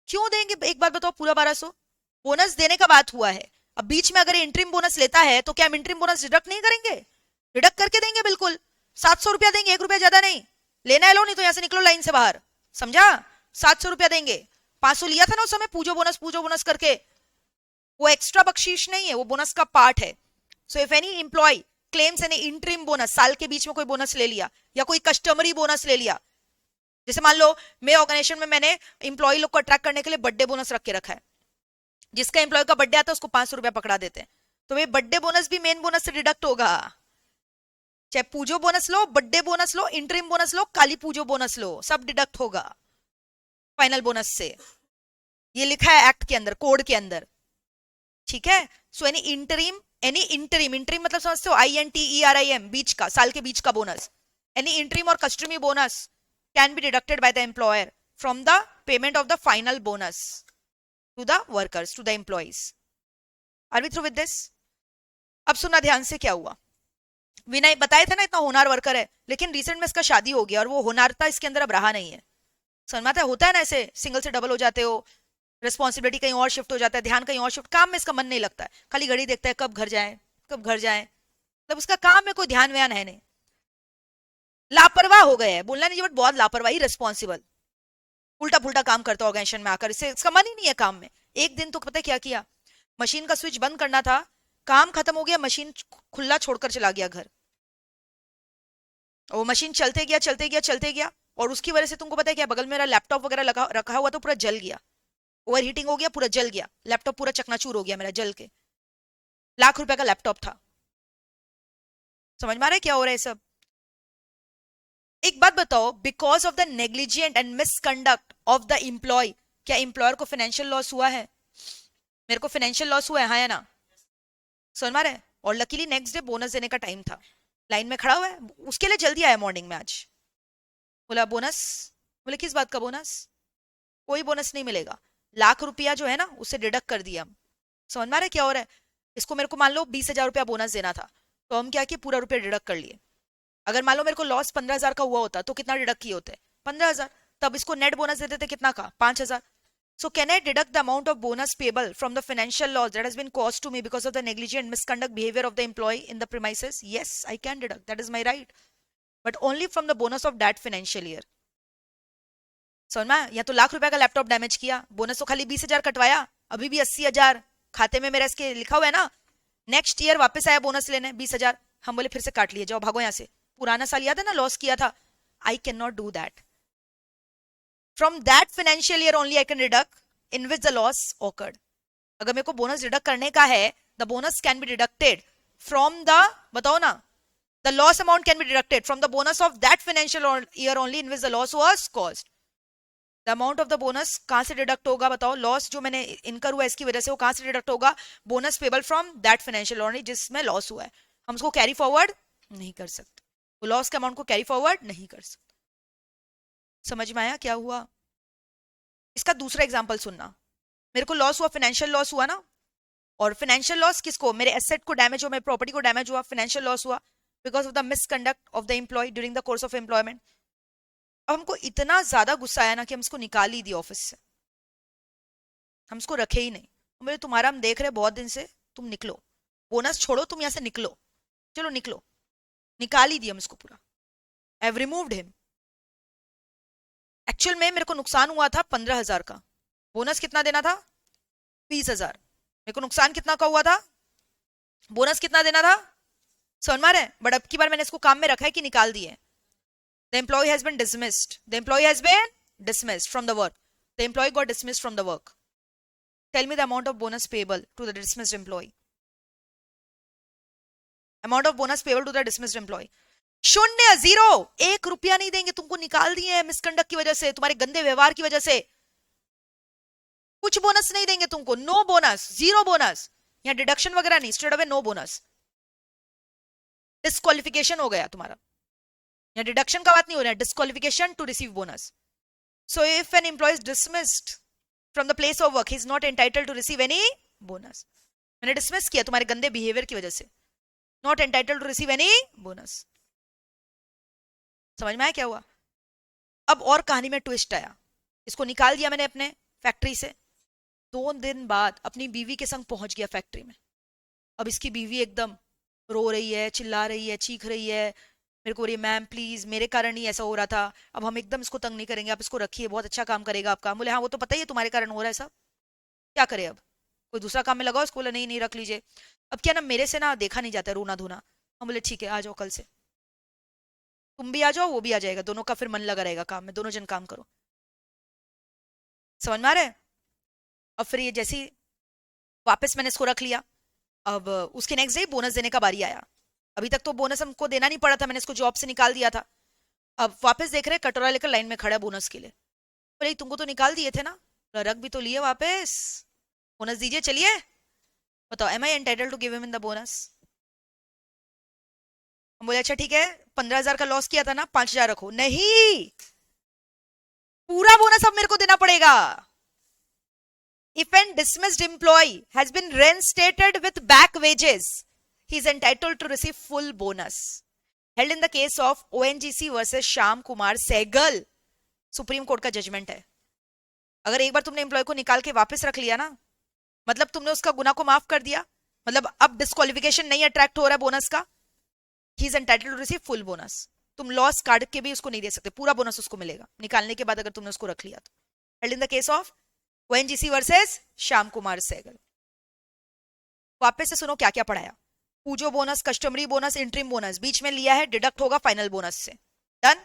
क्यों देंगे एक बात बताओ पूरा 1200? बोनस देने का बात हुआ है, अब बीच में अगर इंटरिम बोनस लेता है तो क्या हम इंटरिम बोनस डिडक्ट नहीं करेंगे? डिडक्ट करके देंगे बिल्कुल। 700 रुपया देंगे, 1 रुपया ज्यादा नहीं। लेना है लो, नहीं तो यहां से निकलो लाइन से बाहर, समझा? 700 रुपया देंगे। 500 लिया था ना उस समय पूजो बोनस करके, वो एक्स्ट्रा बख्शीश नहीं है, वो बोनस का पार्ट है। So if any employee claims any interim bonus, साल के बीच में कोई बोनस ले लिया या कोई कस्टमरी बोनस ले लिया, जैसे मान लो मेरे ऑर्गेनाइजेशन में मैंने इंप्लॉय लोग को अट्रैक्ट करने के लिए बर्थडे बोनस रख के रखा है, जिसका एम्प्लॉय का बर्थडे आता है उसको 500 रुपया पकड़ा देते हैं, तो ये बर्थडे बोनस भी मेन बोनस से डिडक्ट होगा। चाहे पूजो बोनस लो, बर्थडे बोनस लो, इंटरिम बोनस लो, काली पूजो बोनस लो, सब डिडक्ट होगा फाइनल बोनस से। ये लिखा है एक्ट के अंदर, कोड के अंदर, ठीक है। सो एनी इंटरिम मतलब समझते हो, INTERIM, बीच का, साल के बीच का बोनस, एनी इंटरिम और customary bonus can be deducted by the employer from the payment of the final bonus to the workers, to the employees. Are we through with this? अब सुनना ध्यान से क्या हुआ। विनय बताए थे ना इतना होनार वर्कर है, लेकिन रिसेंट में इसका शादी हो गया और वो होनारता इसके अंदर अब रहा नहीं है। समझता है, होता है ना ऐसे, सिंगल से डबल हो जाते हो, रिस्पॉन्सिबिलिटी कहीं और शिफ्ट हो जाता है, ध्यान कहीं और शिफ्ट, काम में इसका मन नहीं लगता है, खाली घड़ी देखता है कब घर जाए कब घर जाए, मतलब उसका काम में कोई ध्यान व्यान है नहीं, लापरवाह हो गया है, बोलना नहीं बट बहुत लापरवाही, रिस्पॉन्सिबल, उल्टा पुल्टा काम करता ऑर्गेनाइजेशन में आकर, इससे इसका मन ही नहीं है काम में। एक दिन तो पता है क्या किया, मशीन का स्विच बंद करना था, काम खत्म हो गया, मशीन खुला छोड़कर चला गया घर, और वो मशीन चलते गया, और उसकी वजह से तुमको पता है क्या, बगल में मेरा लैपटॉप वगैरह रखा हुआ तो पूरा जल गया, ओवर हीटिंग हो गया, पूरा जल गया, लैपटॉप पूरा चकनाचूर हो गया मेरा जल के। लाख रुपए का लैपटॉप था। समझ में आ रहा है क्या हो रहा है सब? एक बात बताओ, because of the negligent and misconduct of the employee, क्या एम्प्लॉयर को फाइनेंशियल लॉस हुआ है? मेरे को फाइनेंशियल लॉस हुआ है, हाँ या ना? समझ में आ रहा है? और लकीली नेक्स्ट डे बोनस देने का टाइम था, लाइन में खड़ा हुआ है, उसके लिए जल्दी आया मॉर्निंग में आज, बोला बोनस। बोले किस बात का बोनस? कोई बोनस नहीं मिलेगा, लाख रुपया जो है ना उससे डिडक्ट कर दिया हम। समझ में आ रहा है क्या हो रहा है? इसको मेरे को मान लो 20,000 रुपया बोनस देना था, तो हम क्या किए, पूरा रुपया डिडक्ट कर लिए। अगर मान लो मेरे को लॉस 15,000 का हुआ होता तो कितना डिडक्ट किए होते? 15,000। तब इसको नेट बोनस देते थे कितना का? 5,000। So can I deduct the amount of bonus payable from the financial loss that has been caused to me because of the negligent misconduct behavior of the employee in the premises? Yes, I can deduct. That is my right. But only from the bonus of that financial year. समझ में? या तो लाख रुपया का लैपटॉप डैमेज किया, बोनस तो खाली 20,000 कटवाया, अभी भी 80,000 खाते में मेरा इसके लिखा हुआ है ना, नेक्स्ट ईयर वापस आया बोनस लेने 20,000, हम बोले फिर से काट लिए, जाओ भागो यहाँ से, पुराना साल याद है ना लॉस किया था। I can not do that. From that financial year only I can deduct in which the loss awkward. अगर मेरे को बोनस डिडक्ट करने का है, the bonus can be deducted from the, बताओ ना, the The loss amount can be deducted from the bonus of that financial year only in which the loss was caused. The amount of the bonus कहां से डिडक्ट होगा बताओ? लॉस जो मैंने इनकर हुआ इसकी वजह से वो कहां से डिडक्ट होगा? Bonus payable from that financial year जिसमें लॉस हुआ है. हम उसको कैरी फॉरवर्ड नहीं कर सकते, वो लॉस के अमाउंट को कैरी फॉरवर्ड नहीं कर सकते. समझ में आया क्या हुआ? इसका दूसरा एग्जांपल सुनना. मेरे को लॉस हुआ, फाइनेंशियल लॉस हुआ ना, और फाइनेंशियल लॉस किसको? मेरे एसेट को डैमेज हुआ, मेरे प्रॉपर्टी को डैमेज हुआ, फाइनेंशियल लॉस हुआ because of the misconduct of the employee during the course of employment. अब हमको इतना ज्यादा गुस्सा आया ना कि हम इसको निकाल ही दिए ऑफिस से, हम इसको रखे ही नहीं. बोले तुम्हारा हम देख रहे बहुत दिन से, तुम निकलो, बोनस छोड़ो, तुम यहाँ से निकलो, चलो निकलो. निकाल ही दिया हम इसको पूरा. I have removed him. Actual में मेरे को नुकसान हुआ था 15,000 का, बोनस कितना देना था? 20,000. मेरे को नुकसान कितना का हुआ था? बोनस कितना देना था? समझ में आ रहा है? बट अब की बार मैंने इसको काम में रखा है कि निकाल दिए. The employee has been dismissed. The employee has been dismissed from the work. The employee got dismissed from the work. Tell me the amount of bonus payable to the dismissed employee. Amount of bonus payable to the dismissed employee. शून्य, जीरो. 1 रुपया नहीं देंगे तुमको, निकाल दिए हैं मिसकंडक्ट की वजह से, तुम्हारे गंदे व्यवहार की वजह से. कुछ बोनस नहीं देंगे तुमको, नो बोनस, जीरो बोनस. यहाँ डिडक्शन वगैरह नहीं, straight away no bonus. Disqualification हो गया तुम्हारा. यहाँ डिडक्शन का बात नहीं हो रहा है, disqualification to receive bonus. So if an employee is dismissed from the place of work, he is not entitled to receive any bonus. मैंने डिसमिस किया तुम्हारे गंदे बिहेवियर की वजह से, not entitled to receive any bonus. समझ में आया क्या हुआ? अब और कहानी में ट्विस्ट आया. इसको निकाल दिया मैंने अपने फैक्ट्री से. 2 दिन बाद अपनी बीवी के संग पहुंच गया फैक्ट्री में. अब इसकी बीवी एकदम रो रही है, चिल्ला रही है, चीख रही है, मेरे को बोलिए मैम प्लीज मेरे कारण ही ऐसा हो रहा था, अब हम एकदम इसको तंग नहीं करेंगे, आप इसको रखिए, बहुत अच्छा काम करेगा आपका. बोले हाँ वो तो पता ही है तुम्हारे कारण हो रहा है सब, क्या करे अब, कोई दूसरा काम में लगाओ इसको. बोले नहीं नहीं रख लीजिए. अब क्या ना मेरे से ना देखा नहीं जाता रोना धोना. हम बोले ठीक है आ जाओ, कल से तुम भी आ जाओ, वो भी आ जाएगा, दोनों का फिर मन लगा रहेगा काम में, दोनों जन काम करो. समझ में आ रहा है? अब फिर ये जैसी वापस मैंने इसको रख लिया. अब उसके नेक्स्ट डे बोनस देने का बारी आया. अभी तक तो बोनस हमको देना नहीं पड़ा था, मैंने इसको जॉब से निकाल दिया था. अब वापस देख रहे कटोरा लेकर लाइन में खड़ा है बोनस के लिए. बोले तुमको तो निकाल दिए थे ना, रख भी तो लिए वापस, बोनस दीजिए चलिए. बताओ am I entitled to give him in the bonus? हम बोले अच्छा ठीक है, 15,000 का लॉस किया था ना, 5,000 रखो. नहीं, पूरा बोनस अब मेरे को देना पड़ेगा. If an dismissed employee has been reinstated with back wages, he is entitled to receive full bonus. Held in the case of ONGC versus Shyam Kumar Sehgal. Supreme court का जजमेंट है. अगर एक बार तुमने एम्प्लॉय को निकाल के वापस रख लिया ना, मतलब तुमने उसका गुनाह को माफ कर दिया, मतलब अब डिस्क्वालिफिकेशन नहीं अट्रैक्ट हो रहा है बोनस का. He is entitled to receive full bonus. तुम लॉस काट के भी उसको नहीं दे सकते, पूरा बोनस उसको मिलेगा निकालने के बाद अगर तुमने उसको रख लिया तो. Held in the case of ONGC versus Shyam Kumar Sehgal. वापस से सुनो क्या क्या पढ़ाया. Puja bonus, customary bonus, interim bonus बीच में लिया है, डिडक्ट होगा फाइनल बोनस से. डन.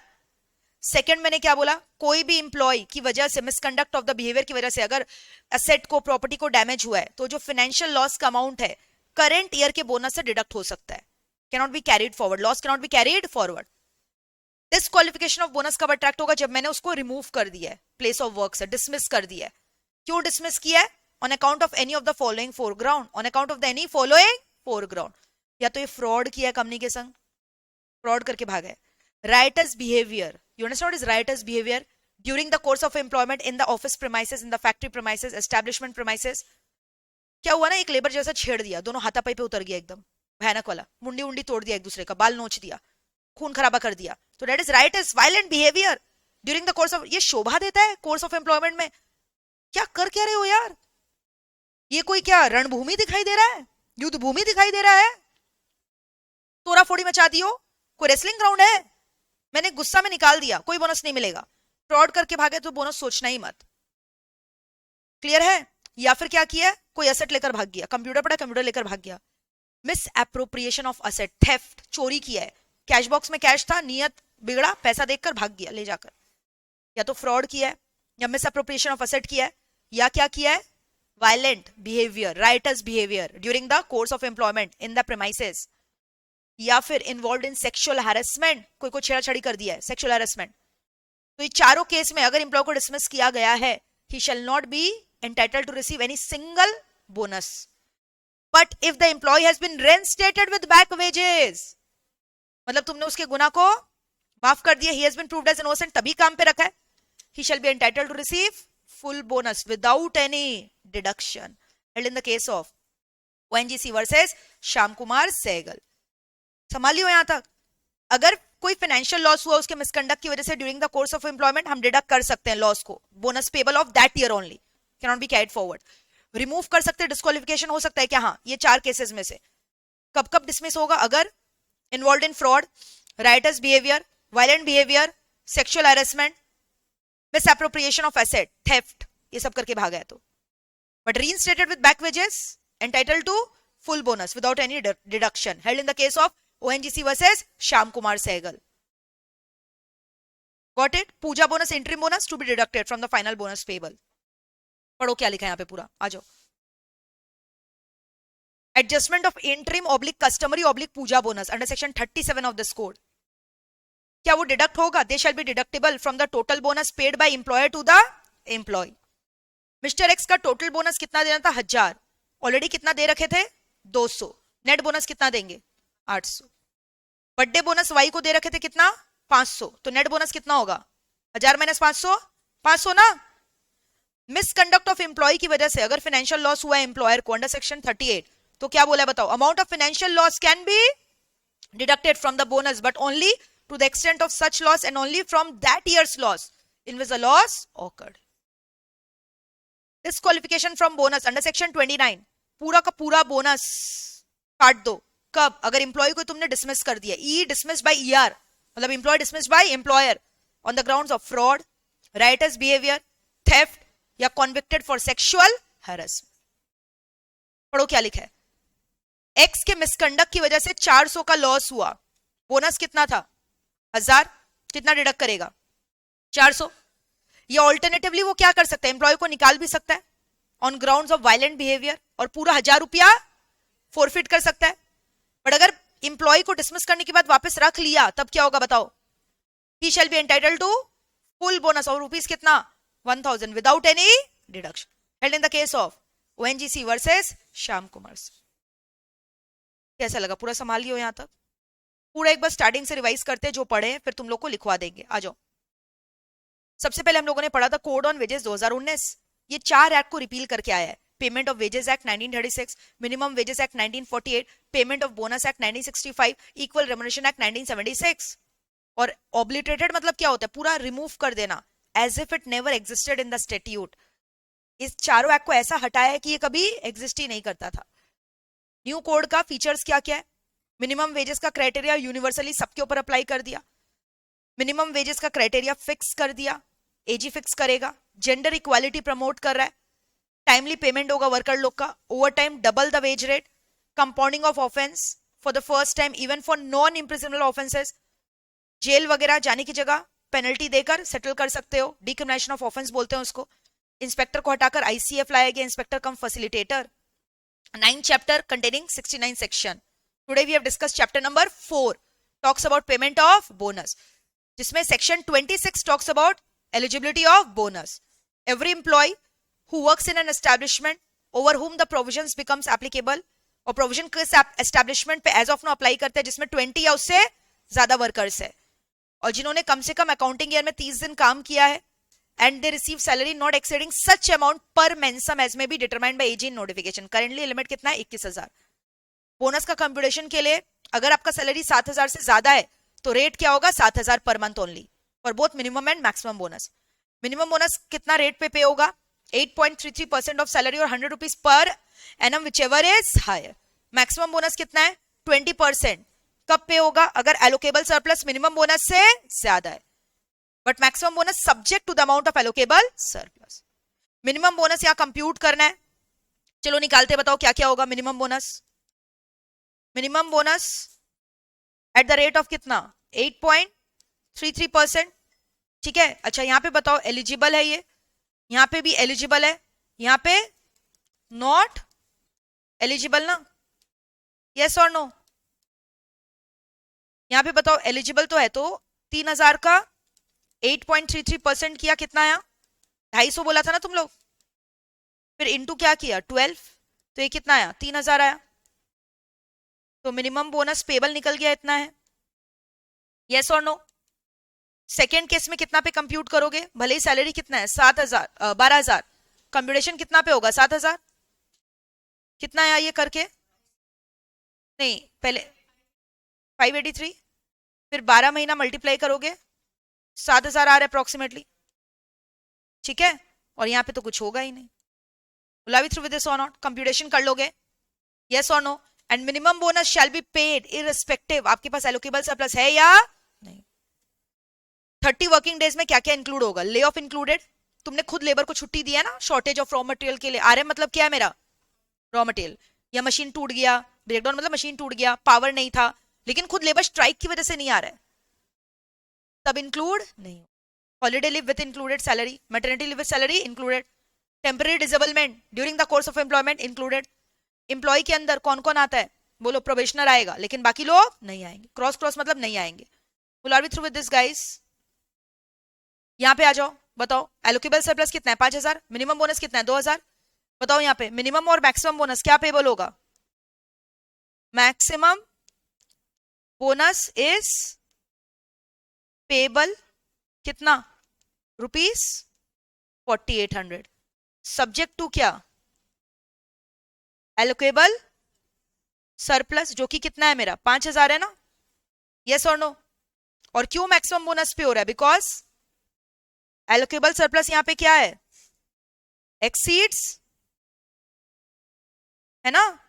सेकंड मैंने क्या बोला, कोई भी इंप्लॉय की वजह से, मिसकंडक्ट ऑफ द बिहेवियर की वजह से अगर एसेट को, प्रॉपर्टी को डैमेज हुआ है, तो जो फाइनेंशियल लॉस का अमाउंट है करंट ईयर के बोनस से डिडक्ट हो सकता है. Cannot be carried forward, loss cannot be carried forward. Disqualification of bonus कब अट्रैक्ट होगा? जब मैंने उसको रिमूव कर दिया है प्लेस ऑफ वर्क से, डिसमिस कर दिया है. क्यों डिसमिस किया है? On account of any of the following foreground. On account of the any following foreground. या तो ये फ्रॉड किया है कंपनी के संग, फ्रॉड करके भागा है. Rights behaviour, you understand what is rights behaviour? During the course of employment in the office premises, in the factory premises, establishment premises. क्या हुआ ना, एक लेबर जैसा छेड़ दिया, दोनों हाथापाई पे उतर गया एकदम भयानक वाला, मुंडी उंडी तोड़ दिया एक दूसरे का, बाल नोच दिया, खून खराबा कर दिया. तो that is rights violent behaviour during the course of. ये शोभा देता है कोर्स ऑफ एम्प्लॉयमेंट में? क्या कर क्या रहे हो यार? ये कोई क्या रणभूमि दिखाई दे रहा है, युद्ध भूमि दिखाई दे रहा है? तोड़ा फोड़ी मचा दी हो, कोई रेसलिंग ग्राउंड है? मैंने गुस्सा में निकाल दिया, कोई बोनस नहीं मिलेगा. फ्रॉड करके भागे तो बोनस सोचना ही मत. क्लियर है? या फिर क्या किया, कोई एसेट लेकर भाग गया, कंप्यूटर पड़ा कंप्यूटर लेकर भाग गया. Miss appropriation of asset, theft, चोरी किया है. कैश बॉक्स में कैश था, नियत बिगड़ा, पैसा देखकर भाग गया ले जाकर. या तो फ्रॉड किया है, या मिस एप्रोप्रिएशन ऑफ असेट किया है, या क्या किया है, violent behaviour, rights behaviour during the course of employment in the premises, या फिर इन्वॉल्व इन सेक्सुअल हैरेसमेंट, कोई को छेड़छाड़ी कर दिया है, सेक्सुअल हैरेसमेंट, तो ये चारों केस में अगर एम्प्लॉय को डिसमिस किया गया है, he shall not be entitled to receive any single bonus. But if the employee has been reinstated with back wages, मतलब तुमने उसके गुनाह को माफ कर दिया, he has been proved as innocent, तभी काम पे रखा है, he shall be entitled to receive full bonus without any deduction, held in the case of ONGC versus Shyam Kumar Sehgal. संभाल लियो यहां तक. अगर कोई फाइनेंशियल लॉस हुआ उसके मिसकंडक्ट की वजह से during the course of employment, हम डिडक्ट कर सकते हैं लॉस को, bonus payable of that year only, can not be carried forward. Remove कर सकते हैं, डिस्क्वालिफिकेशन हो सकता है क्या? हाँ, ये चार केसेस में से. कब कब डिसमिस होगा? अगर involve in fraud, riotous behaviour, violent behaviour, sexual harassment, misappropriation of asset, theft, ये सब करके भागा है तो. But reinstated with back wages, entitled to full bonus without any deduction, held in the case of ONGC versus Shyam Kumar Sehgal. Got it? Puja bonus, interim bonus to be deducted from the final bonus payable. पढ़ो क्या लिखा है यहाँ पे पूरा, आ जाओ. Adjustment of interim oblique customary oblique Puja bonus under section 37 of this code. क्या वो डिडक्ट होगा? They shall be deductible from the total bonus paid by employer to the employee. Mister X का टोटल बोनस कितना देना था? 1000. ऑलरेडी कितना दे रखे थे? 200. नेट बोनस कितना देंगे? 800. बर्थडे बोनस वाई को दे रखे थे कितना? 500. तो नेट बोनस कितना होगा? 1000 माइनस 500, 500 ना. मिसकंडक्ट ऑफ एम्प्लॉय की वजह से अगर फाइनेंशियल लॉस हुआ है एम्प्लॉयर को अंडर सेक्शन 38, तो क्या बोला है बताओ? Amount of financial loss can be deducted from the bonus but only to the extent of such loss and only from that year's loss in which the loss occurred. Disqualification from bonus under section 29, पूरा का पूरा बोनस काट दो. कब? अगर एम्प्लॉय को तुमने डिसमिस कर दिया, ई डिसमिस बाय ईआर, मतलब employee dismiss by employer on the grounds of fraud, riotous behaviour, theft या कॉन्विक्टेड फॉर सेक्सुअल हैरेसमेंट. पढ़ो क्या लिखा है. एक्स के मिसकंडक्ट की वजह से 400 का लॉस हुआ, बोनस कितना था? 1000. कितना डिडक्ट करेगा? 400. या ऑल्टरनेटिवली वो क्या कर सकता है? एम्प्लॉय को निकाल भी सकता है on grounds of violent behaviour और पूरा 1000 रुपया फोरफिट कर सकता है. बट अगर इंप्लॉय को डिसमिस करने के बाद वापस रख लिया तब क्या होगा बताओ? He shall be entitled to full bonus और रुपीस कितना? 1000 without any deduction, held in the case of ONGC versus Shyam Kumar. कैसा लगा? पूरा संभाल लियो यहां तक. पूरा एक बार स्टार्टिंग से रिवाइज करते हैं, जो पढ़े फिर तुम लोग को लिखवा देंगे. आ जाओ. सबसे पहले हम लोगों ने पढ़ा था कोड ऑन वेजेस 2019. ये 4 एक्ट को रिपील करके आया है. Payment of wages act 1936, minimum wages act 1948, payment of bonus act 1965, equal remuneration act 1976. और ऑब्लिटरेटेड मतलब क्या होता है? पूरा रिमूव कर देना, as if it never existed in the statute. इस चारों एक्ट को ऐसा हटाया है कि ये कभी एग्जिस्ट ही नहीं करता था. न्यू कोड का फीचर्स क्या क्या है? मिनिमम वेजेस का क्राइटेरिया यूनिवर्सली सबके ऊपर अप्लाई कर दिया. मिनिमम वेजेस का क्राइटेरिया फिक्स कर दिया, एजी फिक्स करेगा. जेंडर इक्वालिटी प्रमोट कर रहा है. टाइमली पेमेंट होगा वर्कर लोग का. Overtime double the wage rate. Compounding of offence for the first time even for non imprisonable offences. Jail वगैरह जाने की जगह पेनल्टी देकर सेटल कर सकते हो, डिक्रिमिनेशन ऑफ ऑफेंस बोलते हैं उसको. इंस्पेक्टर को हटाकर ICF लाया गया, inspector cum facilitator. 9 chapter containing 69 section. Today we have discuss chapter number 4 talks about payment of bonus, जिसमें section 26 talks about eligibility of bonus. Every employee who works in an establishment over whom the provisions becomes applicable, और प्रोविजन किस एस्टैब्लिशमेंट पे एज ऑफ नो अप्लाई करते हैं जिसमें 20 या उससे ज्यादा वर्कर्स है और जिन्होंने कम से कम अकाउंटिंग ईयर में 30 दिन काम किया है, and they receive salary not exceeding such amount पर मेंसम एज में B determined by AG in notification. Currently limit कितना है? 21,000. बोनस का कंप्यूटेशन के लिए अगर आपका सैलरी 7,000 से ज्यादा है तो रेट क्या होगा? 7,000 पर month only for both minimum and maximum bonus. Minimum bonus कितना रेट पे होगा? 8.33% ऑफ सैलरी और 100 rupees per annum whichever is higher. Maximum bonus कितना है? 20%. कब पे होगा? अगर एलोकेबल सरप्लस मिनिमम बोनस से ज्यादा है. But maximum bonus subject to the amount of allocable surplus. Minimum bonus यहां कंप्यूट करना है. चलो निकालते, बताओ क्या क्या होगा minimum bonus. Minimum bonus at the rate of कितना? 8.33%. ठीक है. अच्छा यहां पे बताओ एलिजिबल है ये, यहां पे भी एलिजिबल है, यहां पे नॉट एलिजिबल ना? यस और नो? यहाँ पे बताओ एलिजिबल तो है, तो 3000 का 8.33% किया, कितना आया? 250 बोला था ना तुम लोग, फिर इनटू क्या किया 12, तो ये कितना आया? 3000 आया। तो मिनिमम बोनस पेबल निकल गया, इतना है। यस और नो? सेकेंड केस में कितना पे कंप्यूट करोगे? भले ही सैलरी कितना है 7000, 12000, कंप्यूटेशन कितना पे होगा? 7000। कितना आया ये करके? नहीं, पहले 583, फिर 12 महीना मल्टीप्लाई करोगे, 7000 आ रहा है अप्रोक्सीमेटली, ठीक है। और यहाँ पे तो कुछ होगा ही नहीं। Will I be through with this or not? Computation कर लोगे? यस और no? And minimum bonus shall be paid irrespective, आपके पास एलोकेबल सरप्लस है या नहीं। 30 वर्किंग डेज में क्या क्या इंक्लूड होगा? ले ऑफ इंक्लूडेड, तुमने खुद लेबर को छुट्टी दिया ना शॉर्टेज ऑफ रॉ मटेरियल के लिए। आरएम मतलब क्या है मेरा? Raw material. या मशीन टूट गया, ब्रेकडाउन मतलब मशीन टूट गया, पावर नहीं था, लेकिन खुद लेबर स्ट्राइक की वजह से नहीं आ रहा है, तब इंक्लूड नहीं। Holiday leave with included salary, maternity leave with salary included, temporary disablement during the course of employment included. Employee के अंदर कौन कौन आता है? बोलो, प्रोबेशनर आएगा, लेकिन बाकी लोग नहीं आएंगे। क्रॉस क्रॉस मतलब नहीं आएंगे। Will R B through with this guys? यहाँ पे आ जाओ, बताओ एलोकेबल सरप्लस कितना है? 5000। मिनिमम बोनस कितना है? 2000। बताओ यहाँ पे मिनिमम और मैक्सिमम बोनस क्या पेबल होगा? मैक्सिमम बोनस इज पेबल कितना? ₹4800, सब्जेक्ट टू क्या? एलोकेबल सरप्लस, जो कि कितना है मेरा? 5000 है ना? यस और नो? और क्यों मैक्सिमम बोनस पे हो रहा है? बिकॉज एलोकेबल सरप्लस यहाँ पे क्या है? एक्सीड्स, है ना,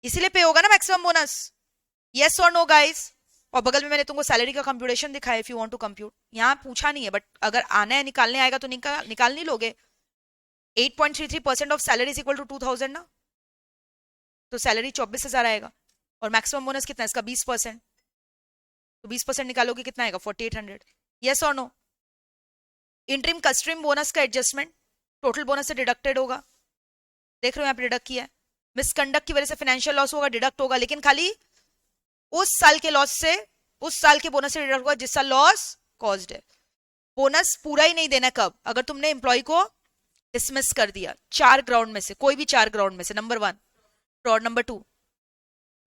इसीलिए पे होगा ना मैक्सिमम बोनस। यस और नो गाइस? और बगल में मैंने तुमको सैलरी का कंप्यूटेशन दिखाया, if you want to compute. यहाँ पूछा नहीं है, बट अगर आना है, निकालने आएगा तो निकाल नहीं लोगे? 8.33% of salary is equal to 2000 ना, तो सैलरी 24,000 आएगा। और मैक्सिमम बोनस कितना है इसका? 20%, तो 20% निकालोगे कितना आएगा? 4800। यस और नो? इंटरिम कस्ट्रीम बोनस का एडजस्टमेंट टोटल बोनस से डिडक्टेड होगा, देख रहे हो यहाँ पे डिडक्ट किया है। मिसकंडक्ट की वजह से फाइनेंशियल लॉस होगा, डिडक्ट होगा, लेकिन खाली उस साल के लॉस से, उस साल के बोनस से डिडक्ट होगा जिस साल लॉस कॉज्ड है। बोनस पूरा ही नहीं देना कब? अगर तुमने एम्प्लॉय को डिसमिस कर दिया 4 ग्राउंड में से, कोई भी 4 ग्राउंड में से। Number 1 fraud, number 2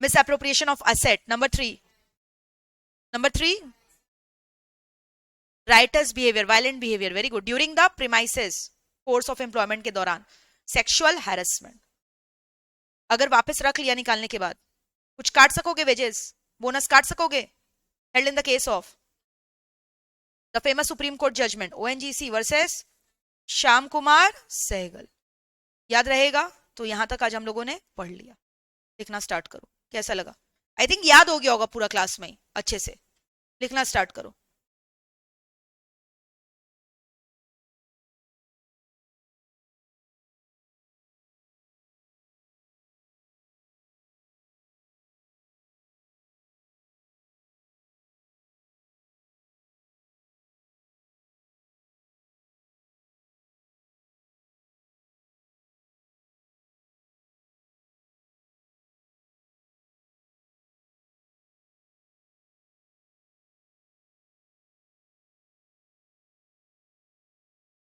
miss appropriation of asset, number 3 writers behaviour, violent behaviour, very good, during the premises course of employment के दौरान, सेक्सुअल हैरेसमेंट। अगर वापस रख लिया निकालने के बाद, कुछ काट सकोगे? वेजेस, बोनस काट सकोगे? Held in the case of the famous supreme court judgment ONGC versus Shyam Kumar Sehgal. याद रहेगा? तो यहां तक आज हम लोगों ने पढ़ लिया। लिखना स्टार्ट करो। कैसा लगा? आई थिंक याद हो गया होगा पूरा क्लास में अच्छे से। लिखना स्टार्ट करो।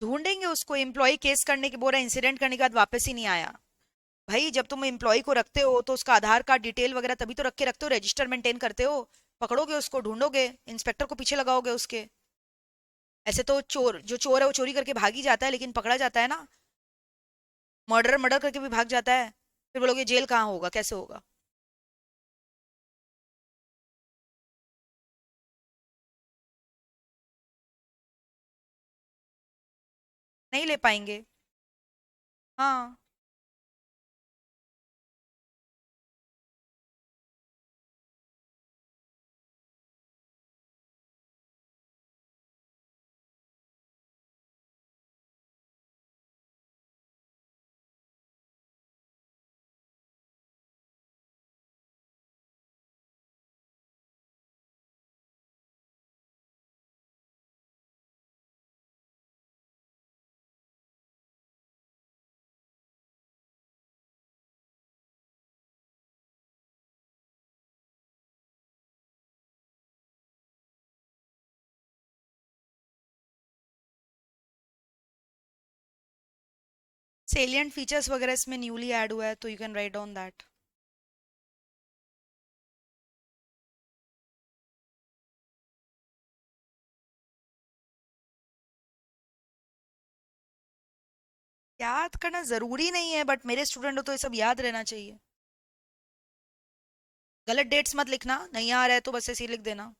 ढूंढेंगे उसको, एम्प्लॉय केस करने के, बोल रहा इंसिडेंट करने के बाद वापस ही नहीं आया। भाई जब तुम एम्प्लॉय को रखते हो तो उसका आधार कार्ड डिटेल वगैरह तभी तो रख के रखते हो, रजिस्टर मेंटेन करते हो। पकड़ोगे उसको, ढूंढोगे, इंस्पेक्टर को पीछे लगाओगे उसके। ऐसे तो चोर, जो चोर है वो चोरी करके भाग ही जाता है, लेकिन पकड़ा जाता है ना। मर्डर मर्डर करके भी भाग जाता है, फिर बोलोगे जेल कहाँ होगा, कैसे होगा? नहीं ले पाएंगे। हाँ, सेलिएंट फीचर्स वगैरह इसमें न्यूली ऐड हुआ है तो you can write down that. याद करना जरूरी नहीं है बट मेरे स्टूडेंट हो तो ये सब याद रहना चाहिए. गलत डेट्स मत लिखना, नहीं आ रहा है तो बस ऐसे ही लिख देना.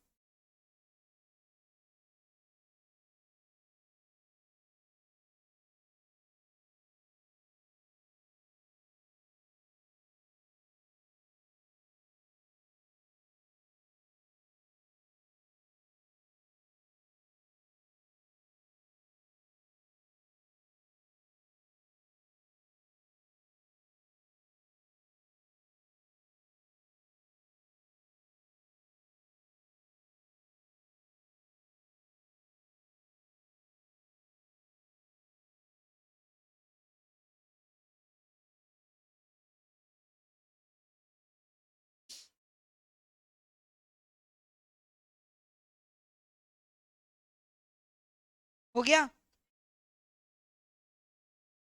हो गया.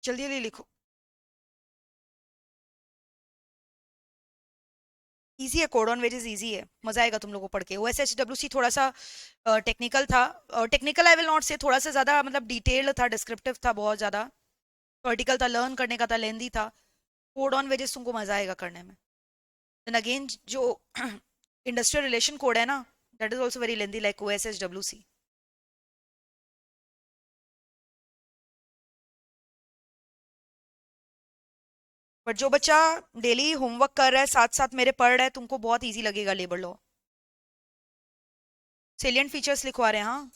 जल्दी जल्दी लिखो. इजी है, कोड ऑन वेजेस इजी है, मजा आएगा तुम लोगों को पढ़ के. OSHWC थोड़ा सा टेक्निकल था. टेक्निकल आई विल नॉट से, थोड़ा सा ज्यादा मतलब डिटेल्ड था, डिस्क्रिप्टिव था बहुत ज्यादा. वर्टिकल था, लर्न करने का था, लेंदी था. कोड ऑन वेजेस तुमको मजा आएगा करने में. देन अगेन जो इंडस्ट्रियल रिलेशन कोड है ना, that is also very lengthy like OSHWC. But जो बच्चा डेली होमवर्क कर रहा है साथ साथ मेरे पढ़ रहा है, तुमको बहुत इजी लगेगा लेबर लॉ. सेलिएंट फीचर्स लिखवा रहे हैं हाँ.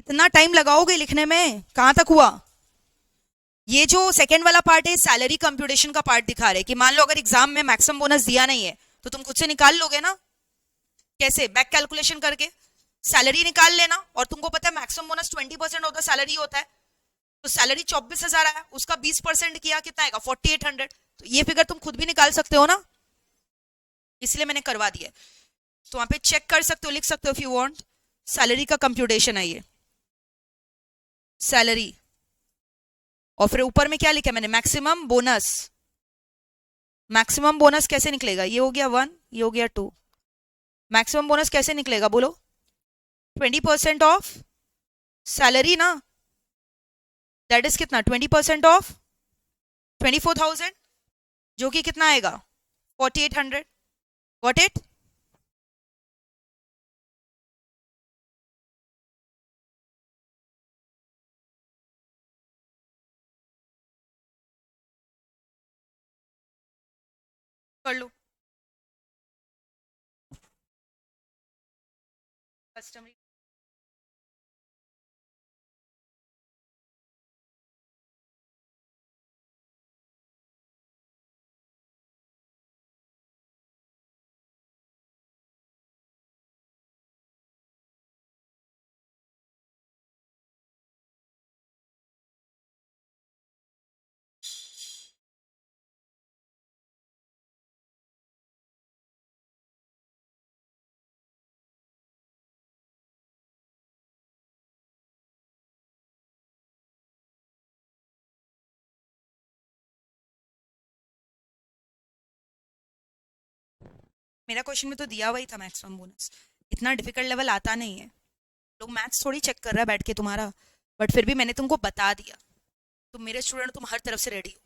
इतना टाइम लगाओगे लिखने में? कहां तक हुआ? ये जो सेकंड वाला पार्ट है सैलरी कंप्यूटेशन का पार्ट दिखा रहे कि मान लो अगर एग्जाम में मैक्सिमम बोनस दिया नहीं है तो तुम खुद से निकाल लोगे ना। कैसे? बैक कैलकुलेशन करके सैलरी निकाल लेना, और तुमको पता है maximum bonus 20% of the salary होता है। तो सैलरी 24,000 है, उसका 20% किया कितना आएगा? 4800। तो ये फिगर तुम खुद भी निकाल सकते हो ना, इसलिए मैंने करवा दिया। तो वहां पे चेक कर सकते हो, लिख सकते हो इफ यू वांट। सैलरी का कंप्यूटेशन है ये, सैलरी। और फिर ऊपर में क्या लिखा मैंने? Maximum bonus. मैक्सिमम बोनस कैसे निकलेगा? ये हो गया 1, ये हो गया 2। मैक्सिमम बोनस कैसे निकलेगा बोलो? 20% ऑफ सैलरी ना, दैट इज कितना? 20% ऑफ 24,000, जो कि कितना आएगा? 4800। Got it? कर लो। कस्टमर मेरा क्वेश्चन में तो दिया हुआ ही था मैक्सिमम बोनस। इतना डिफिकल्ट लेवल आता नहीं है। लोग मैथ्स थोड़ी चेक कर रहा है बैठ के तुम्हारा, बट फिर भी मैंने तुमको बता दिया। तुम मेरे स्टूडेंट, तुम हर तरफ से रेडी हो।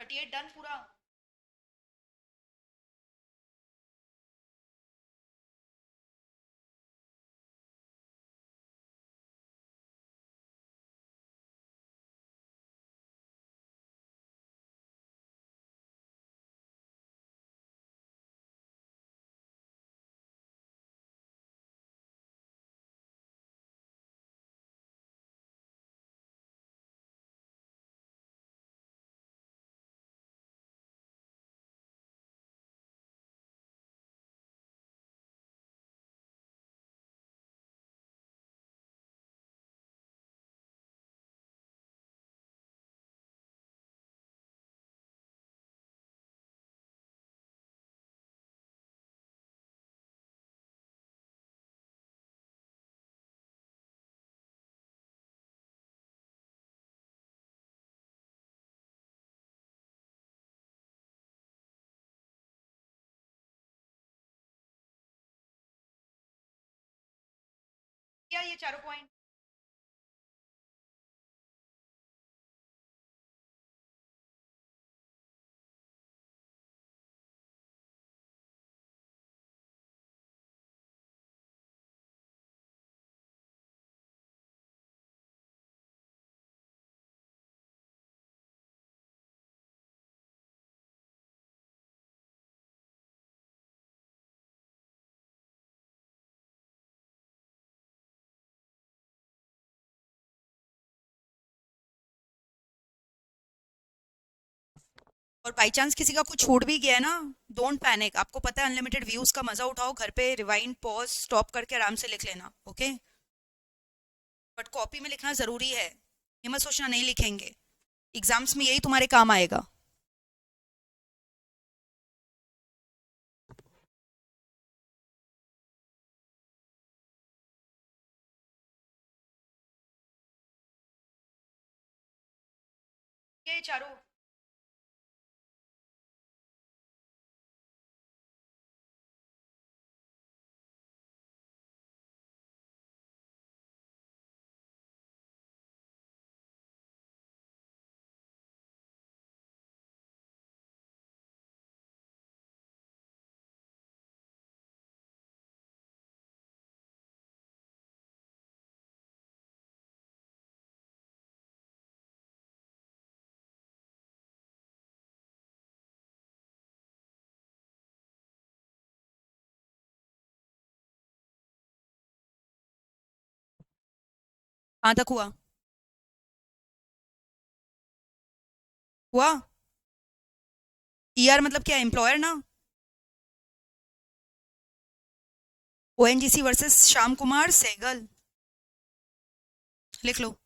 38 डन पूरा। क्या ये चारों पॉइंट? और बाई चांस किसी का कुछ छूट भी गया है ना, डोंट पैनिक। आपको पता है अनलिमिटेड व्यूज का मजा उठाओ, घर पे रिवाइंड पॉज स्टॉप करके आराम से लिख लेना, ओके? बट कॉपी में लिखना जरूरी है, ये मत सोचना नहीं लिखेंगे, एग्जाम्स में यही तुम्हारे काम आएगा। ये चारों कहाँ तक हुआ? हुआ? ईआर मतलब क्या, एम्प्लॉयर ना? ओएनजीसी वर्सेस श्याम कुमार सहगल, लिख लो।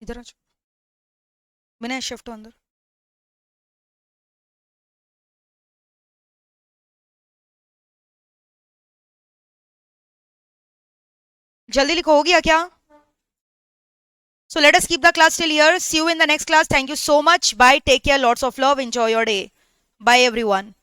इधर आ जाओ, मैंने शिफ्ट अंदर। जल्दी लिखो, हो गया क्या? So let us keep the class till here. See you in the next class. Thank you so much. Bye. Take care. Lots of love. Enjoy your day. Bye everyone.